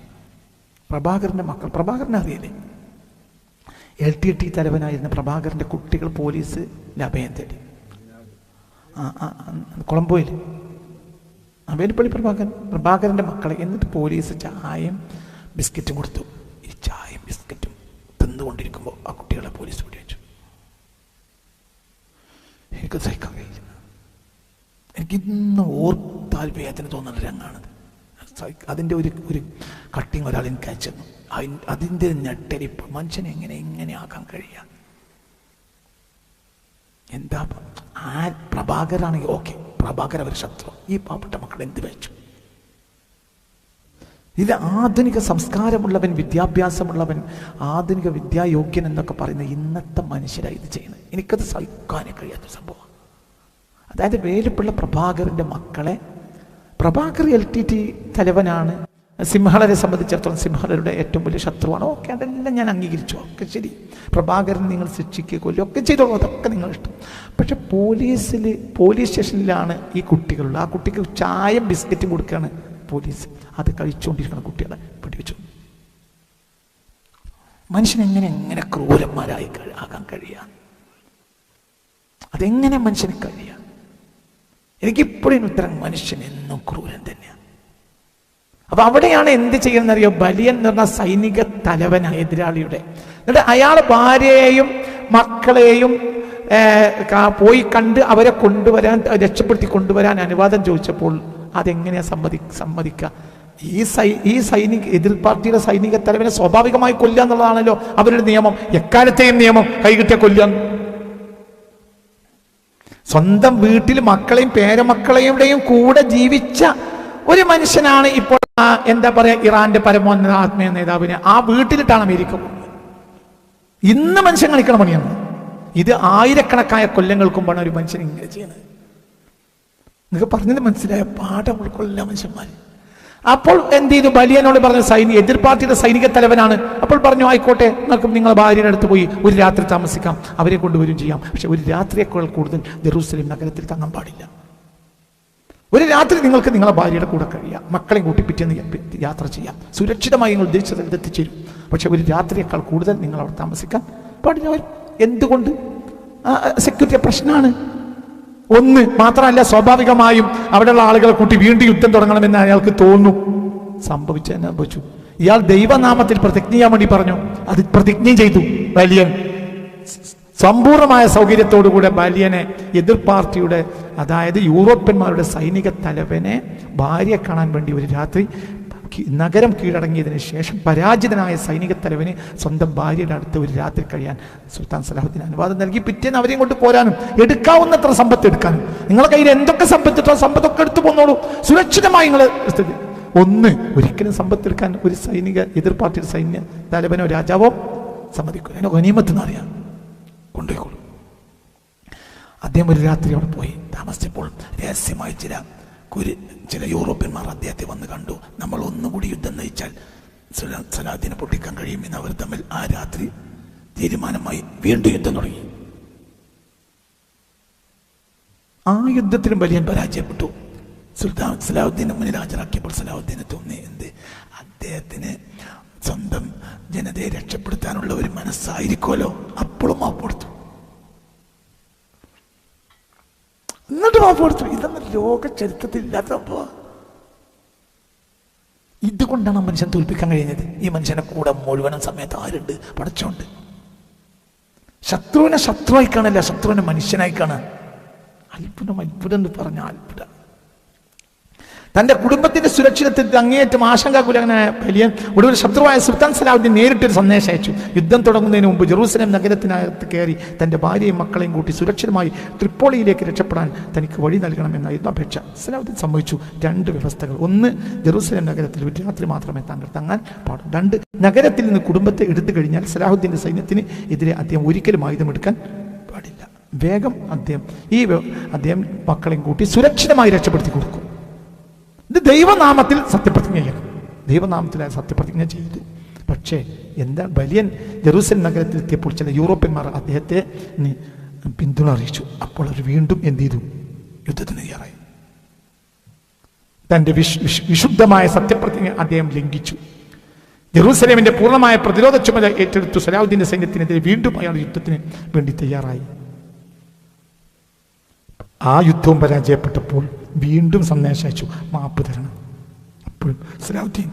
പ്രഭാകറിൻ്റെ മക്കൾ, പ്രഭാകരനെ അറിയില്ലേ? LTT തലവനായിരുന്ന പ്രഭാകരൻ്റെ കുട്ടികൾ പോലീസിൻ്റെ അഭയം തേടി. കൊളംബോയിൽ വേലുപ്പള്ളി പ്രഭാകരൻ്റെ മക്കളെ. എന്നിട്ട് പോലീസ് ചായയും ബിസ്ക്കറ്റും കൊടുത്തു. ഈ ചായയും ബിസ്ക്കറ്റും തിന്നുകൊണ്ടിരിക്കുമ്പോൾ ആ കുട്ടികളെ പോലീസ് വെടിവെച്ചു. എനിക്ക് സഹിക്കാൻ കഴിയില്ല. എനിക്കിന്ന് ഓർത്താൽ വേദന തോന്നുന്ന രംഗാണത്. അതിൻ്റെ ഒരു കട്ടിങ് ഒരാൾ എനിക്ക് അയച്ചു. അതിൻ്റെ ഞെട്ടലിപ്പ്, മനുഷ്യനെ എങ്ങനെ ആക്കാൻ കഴിയുക? എന്താ പ്രഭാകരാണെങ്കിൽ ഓക്കെ, പ്രഭാകർ അവർ ശത്രു, ഈ പാവപ്പെട്ട മക്കൾ എന്ത് വെച്ചു? ഇത് ആധുനിക സംസ്കാരമുള്ളവൻ, വിദ്യാഭ്യാസമുള്ളവൻ, ആധുനിക വിദ്യായോഗ്യൻ എന്നൊക്കെ പറയുന്ന ഇന്നത്തെ മനുഷ്യരായി ഇത് ചെയ്യുന്നത്. എനിക്കത് സഹിക്കാനേ കഴിയാത്ത സംഭവം. അതായത് വേലുപ്പിള്ള പ്രഭാകരൻ്റെ മക്കളെ, പ്രഭാകർ LTT തലവനാണ്, സിംഹളരെ സംബന്ധിച്ചിടത്തോളം സിംഹളരുടെ ഏറ്റവും വലിയ ശത്രുവാണ്. ഓക്കെ, അതെല്ലാം ഞാൻ അംഗീകരിച്ചു. ഓക്കെ ശരി, പ്രഭാകരൻ നിങ്ങൾ ശിക്ഷിക്കുക കൊല്ലുക ഒക്കെ ചെയ്തോളൂ, അതൊക്കെ നിങ്ങളിഷ്ടം. പക്ഷെ പോലീസ് സ്റ്റേഷനിലാണ് ഈ കുട്ടികളുള്ളത്. ആ കുട്ടിക്ക് ചായയും ബിസ്ക്കറ്റും കൊടുക്കുകയാണ് പോലീസ്. അത് കഴിച്ചുകൊണ്ടിരിക്കുന്ന കുട്ടികളെ പിടിവെച്ചു. മനുഷ്യനെങ്ങനെ ക്രൂരന്മാരായി ആകാൻ കഴിയാം? അതെങ്ങനെ മനുഷ്യന് കഴിയാം? എനിക്കിപ്പോഴും ഉത്തരം, മനുഷ്യൻ എന്നും ക്രൂരൻ തന്നെയാണ്. അപ്പൊ അവിടെയാണ് എന്ത് ചെയ്യുന്നറിയോ? ബലിയൻ എന്ന് പറഞ്ഞ സൈനിക തലവനായ എതിരാളിയുടെ, എന്നിട്ട് അയാൾ ഭാര്യയെയും മക്കളെയും പോയി കണ്ട് അവരെ കൊണ്ടുവരാൻ, രക്ഷപ്പെടുത്തി കൊണ്ടുവരാൻ അനുവാദം ചോദിച്ചപ്പോൾ അതെങ്ങനെയാ സമ്മതിക്കുക? ഈ സൈനിക എതിർ പാർട്ടിയുടെ സൈനിക തലവനെ സ്വാഭാവികമായി കൊല്ലുക എന്നുള്ളതാണല്ലോ അവരുടെ നിയമം, എക്കാലത്തെയും നിയമം. കൈകിട്ടിയ കൊല്ലുക. സ്വന്തം വീട്ടിൽ മക്കളെയും പേരമക്കളെയും കൂടെ ജീവിച്ച ഒരു മനുഷ്യനാണ് ഇപ്പോൾ എന്താ പറയാ, ഇറാന്റെ പരമോന്നത ആത്മീയ നേതാവിനെ ആ വീട്ടിലിട്ടാണ് അമേരിക്ക പോകുന്നത്. ഇന്ന് മനുഷ്യൻ കളിക്കണ പണിയാണ് ഇത്. ആയിരക്കണക്കായ കൊല്ലങ്ങൾക്ക് മുമ്പാണ് ഒരു മനുഷ്യൻ ഇങ്ങനെ ചെയ്യുന്നത്. നിങ്ങൾക്ക് പറഞ്ഞത് മനസ്സിലായ? പാഠം ഉൾക്കൊള്ളില്ല മനുഷ്യന്മാർ. അപ്പോൾ എന്ത് ചെയ്തു? ബലിയനോട് പറഞ്ഞു, എതിർ പാർട്ടിയുടെ സൈനിക തലവനാണ്. അപ്പോൾ പറഞ്ഞു, ആയിക്കോട്ടെ, നിങ്ങൾക്ക് നിങ്ങളുടെ ഭാര്യയുടെ അടുത്ത് പോയി ഒരു രാത്രി താമസിക്കാം, അവരെ കൊണ്ടുവരും ചെയ്യാം. പക്ഷെ ഒരു രാത്രിയേക്കാൾ കൂടുതൽ ജെറൂസലേം നഗരത്തിൽ തങ്ങാൻ പാടില്ല. ഒരു രാത്രി നിങ്ങൾക്ക് നിങ്ങളുടെ ഭാര്യയുടെ കൂടെ കഴിയാം, മക്കളെയും കൂട്ടി പിറ്റേന്ന് യാത്ര ചെയ്യാം, സുരക്ഷിതമായി നിങ്ങൾ ഉദ്ദേശിച്ച സ്ഥലത്ത് എത്തിച്ചേരും. പക്ഷെ ഒരു രാത്രിയേക്കാൾ കൂടുതൽ നിങ്ങൾ അവിടെ താമസിക്കാൻ പാടില്ല. എന്തുകൊണ്ട്? സെക്യൂരിറ്റി പ്രശ്നമാണ്. ഒന്ന് മാത്രമല്ല, സ്വാഭാവികമായും അവിടെയുള്ള ആളുകളെ കൂട്ടി വീണ്ടും യുദ്ധം തുടങ്ങണമെന്ന് അയാൾക്ക് തോന്നും. സംഭവിച്ചു. ഇയാൾ ദൈവനാമത്തിൽ പ്രതിജ്ഞ ചെയ്യാൻ വേണ്ടി പറഞ്ഞു, അത് പ്രതിജ്ഞ ചെയ്തു ബലിയൻ. സമ്പൂർണമായ സൗകര്യത്തോടുകൂടെ ബലിയനെ, എതിർ പാർട്ടിയുടെ അതായത് യൂറോപ്യന്മാരുടെ സൈനിക തലവനെ ഭാര്യയെ കാണാൻ വേണ്ടി ഒരു രാത്രി നഗരം കീഴടങ്ങിയതിനു ശേഷം പരാജിതനായ സൈനിക തലവന് സ്വന്തം ഭാര്യയുടെ അടുത്ത് ഒരു രാത്രി കഴിയാൻ സുൽത്താൻ സലാഹുദ്ദീൻ അനുവാദം നൽകി. പിറ്റേന്ന് അവരെയും കൊണ്ട് പോരാനും എടുക്കാവുന്നത്ര സമ്പത്ത് എടുക്കാനും. നിങ്ങളുടെ കയ്യിൽ എന്തൊക്കെ സമ്പത്തിട്ടോ സമ്പത്തൊക്കെ എടുത്തു പോന്നോളൂ, സുരക്ഷിതമായി നിങ്ങൾ. ഒരിക്കലും സമ്പത്ത് എടുക്കാൻ ഒരു എതിർ പാർട്ടിയുടെ സൈന്യ തലവനോ രാജാവോ സമ്മതിക്കും. അതിനെ ഗനീമത്ത് എന്നറിയാം, കൊണ്ടുപോയിക്കോളൂ. അദ്ദേഹം ഒരു രാത്രി അവിടെ പോയി താമസിച്ചപ്പോൾ രഹസ്യമായി ചില യൂറോപ്യന്മാർ അദ്ദേഹത്തെ വന്ന് കണ്ടു. നമ്മൾ ഒന്നുകൂടി യുദ്ധം നയിച്ചാൽ സലാഹുദ്ദീനെ പൊട്ടിക്കാൻ കഴിയുമെന്ന് അവർ തമ്മിൽ ആ രാത്രി തീരുമാനമായി. വീണ്ടും യുദ്ധം തുടങ്ങി. ആ യുദ്ധത്തിലും ബലിയൻ പരാജയപ്പെട്ടു. സുൽത്താൻ സലാഹുദ്ദീനെ മുന്നിൽ ഹാജരാക്കിയപ്പോൾ സലാഹുദ്ദീനെ തോന്നി, അദ്ദേഹത്തിന് സ്വന്തം ജനതയെ രക്ഷപ്പെടുത്താനുള്ള ഒരു മനസ്സായിരിക്കുമല്ലോ. അപ്പോഴും മാപ്പ് കൊടുത്തു. എന്നിട്ട് മാപ്പ് കൊടുത്തു. ഇതൊന്നും ലോക ചരിത്രത്തിൽ ഇല്ലാത്ത സംഭവം. ഇതുകൊണ്ടാണ് മനുഷ്യൻ തോൽപ്പിക്കാൻ കഴിയുന്നത്. ഈ മനുഷ്യനെ കൂടെ മുഴുവനും സമയത്ത് ആരുണ്ട്? പടച്ചോണ്ട്. ശത്രുവിനെ ശത്രുവായി കാണല്ല, ശത്രുവിനെ മനുഷ്യനായി കാണാൻ. അത്ഭുതം എന്ന് പറഞ്ഞ അത്ഭുതം. തന്റെ കുടുംബത്തിന്റെ സുരക്ഷിതത്വത്തിൽ അങ്ങേയറ്റം ആശങ്കാകുലനായ ബലിയൻ ഒടുവിൽ ശത്രുവായ സുൽത്താൻ സലാഹുദ്ദീൻ നേരിട്ടൊരു സന്ദേശം അയച്ചു. യുദ്ധം തുടങ്ങുന്നതിന് മുമ്പ് ജെറൂസലേം നഗരത്തിനകത്ത് കയറി തന്റെ ഭാര്യയും മക്കളെയും കൂട്ടി സുരക്ഷിതമായി ട്രിപ്പോളിയിലേക്ക് രക്ഷപ്പെടാൻ തനിക്ക് വഴി നൽകണമെന്നായിരുന്നു അപേക്ഷ. സലാഹുദ്ദീൻ സമ്മതിച്ചു. 2 വ്യവസ്ഥകൾ. 1, ജെറൂസലേം നഗരത്തിൽ ഒരു രാത്രി മാത്രമേ താങ്കൾ തങ്ങാൻ പാടും. 2, നഗരത്തിൽ നിന്ന് കുടുംബത്തെ എടുത്തു കഴിഞ്ഞാൽ സലാഹുദ്ദീന്റെ സൈന്യത്തിന് എതിരെ അദ്ദേഹം ഒരിക്കലും ആയുധമെടുക്കാൻ പാടില്ല. വേഗം അദ്ദേഹം മക്കളെയും കൂട്ടി സുരക്ഷിതമായി രക്ഷപ്പെടുത്തി കൊടുക്കും. ഇത് ദൈവനാമത്തിൽ സത്യപ്രതിജ്ഞ ചെയ്യണം. ദൈവനാമത്തിൽ സത്യപ്രതിജ്ഞ ചെയ്തു. പക്ഷേ എന്താ, ബലിയൻ ജെറൂസലേം നഗരത്തിൽ എത്തിയപ്പോൾ ചില യൂറോപ്യന്മാർ അദ്ദേഹത്തെ പിന്തുണ അറിയിച്ചു. അപ്പോൾ അവർ വീണ്ടും എന്ത് ചെയ്തു? യുദ്ധത്തിന് തയ്യാറായി. തന്റെ വിശുദ്ധമായ സത്യപ്രതിജ്ഞ അദ്ദേഹം ലംഘിച്ചു. ജെറൂസലേമിന്റെ പൂർണ്ണമായ പ്രതിരോധ ചുമതല ഏറ്റെടുത്തു. സലാഹുദ്ദീന്റെ സൈന്യത്തിനെതിരെ വീണ്ടും അയാൾ യുദ്ധത്തിന് വേണ്ടി തയ്യാറായി. ആ യുദ്ധവും പരാജയപ്പെട്ടപ്പോൾ വീണ്ടും സന്ദേശം അയച്ചു, മാപ്പ് തരണം. അപ്പോഴും സലാഹുദ്ദീൻ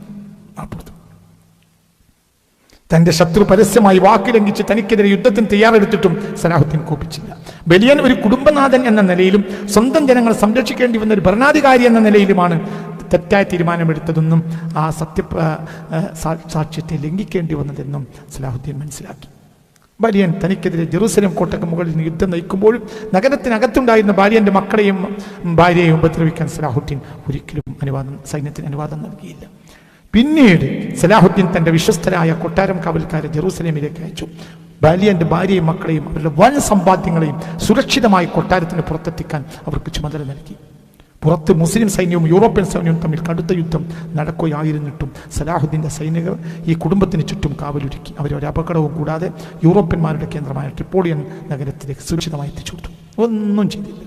മാപ്പ് കൊടുത്തു. തന്റെ ശത്രു പരസ്യമായി വാക്ക് ലംഘിച്ച് തനിക്കെതിരെ യുദ്ധത്തിന് തയ്യാറെടുത്തിട്ടും സലാഹുദ്ദീൻ കോപിച്ചില്ല. ബലിയൻ ഒരു കുടുംബനാഥൻ എന്ന നിലയിലും സ്വന്തം ജനങ്ങൾ സംരക്ഷിക്കേണ്ടി വന്ന ഒരു ഭരണാധികാരി എന്ന നിലയിലുമാണ് തെറ്റായ തീരുമാനമെടുത്തതെന്നും ആ സാക്ഷ്യത്തെ ലംഘിക്കേണ്ടി വന്നതെന്നും സലാഹുദ്ദീൻ മനസ്സിലാക്കി. ബലിയൻ തനിക്കെതിരെ ജെറൂസലേം കോട്ടയ്ക്ക് മുകളിൽ നിന്ന് യുദ്ധം നയിക്കുമ്പോഴും നഗരത്തിനകത്തുണ്ടായിരുന്ന ബാലിയന്റെ മക്കളെയും ഭാര്യയെയും ഉപദ്രവിക്കാൻ സലാഹുദ്ദീൻ ഒരിക്കലും സൈന്യത്തിന് അനുവാദം നൽകിയില്ല. പിന്നീട് സലാഹുദ്ദീൻ തന്റെ വിശ്വസ്തരായ കൊട്ടാരം കാവൽക്കാരെ ജെറൂസലേമിലേക്ക് അയച്ചു. ബാലിയൻ്റെ ഭാര്യയും മക്കളെയും അവരുടെ വൻ സമ്പാദ്യങ്ങളെയും സുരക്ഷിതമായി കൊട്ടാരത്തിന് പുറത്തെത്തിക്കാൻ അവർക്ക് ചുമതല നൽകി. പുറത്ത് മുസ്ലിം സൈന്യവും യൂറോപ്യൻ സൈന്യവും തമ്മിൽ കടുത്ത യുദ്ധം നടക്കുകയായിരുന്നിട്ടും സലാഹുദ്ദീൻ്റെ സൈനികർ ഈ കുടുംബത്തിന് ചുറ്റും കാവലൊരുക്കി. അവരൊരപകടവും കൂടാതെ യൂറോപ്യന്മാരുടെ കേന്ദ്രമായ ട്രിപ്പോളിയൻ നഗരത്തിലേക്ക് സുരക്ഷിതമായി എത്തിച്ചു കൊടുത്തു. ഒന്നും ചെയ്തില്ല.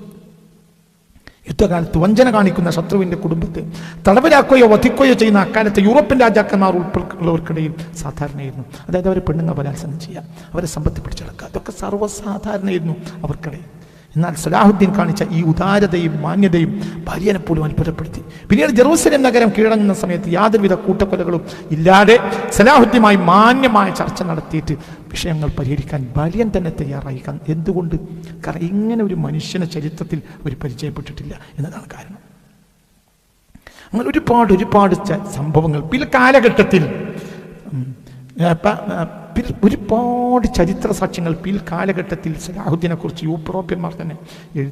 യുദ്ധകാലത്ത് വഞ്ചന കാണിക്കുന്ന ശത്രുവിൻ്റെ കുടുംബത്തെ തടവിലാക്കുകയോ വധിക്കുകയോ ചെയ്യുന്ന അക്കാലത്ത് യൂറോപ്യൻ രാജാക്കന്മാർ ഉൾപ്പെടെയുള്ളവർക്കിടയിൽ സാധാരണയായിരുന്നു. അതായത് അവരെ പെണ്ണുങ്ങൾ ബലാത്സംഗം ചെയ്യുക, അവരെ സമ്പത്ത് പിടിച്ചെടുക്കുക, അതൊക്കെ സർവ്വസാധാരണയായിരുന്നു അവർക്കിടയിൽ. എന്നാൽ സലാഹുദ്ദീൻ കാണിച്ച ഈ ഉദാരതയും മാന്യതയും ഭാര്യനെ പോലും അത്ഭുതപ്പെടുത്തി. പിന്നീട് ജെറൂസലേം നഗരം കീഴടങ്ങുന്ന സമയത്ത് യാതൊരുവിധ കൂട്ടക്കൊലകളും ഇല്ലാതെ സലാഹുദ്ദീനുമായി മാന്യമായ ചർച്ച നടത്തിയിട്ട് വിഷയങ്ങൾ പരിഹരിക്കാൻ ഭാര്യൻ തന്നെ തയ്യാറായി. എന്തുകൊണ്ട്? കാരണം ഇങ്ങനെ ഒരു മനുഷ്യനെ ചരിത്രത്തിൽ അവർ പരിചയപ്പെട്ടിട്ടില്ല എന്നതാണ് കാരണം. അങ്ങനെ ഒരുപാട് സംഭവങ്ങൾ പിൽ കാലഘട്ടത്തിൽ ഒരുപാട് ചരിത്ര സാക്ഷ്യങ്ങൾ പിൽ കാലഘട്ടത്തിൽ സലാഹുദ്ദീനെ കുറിച്ച് യൂറോപ്യന്മാർ തന്നെ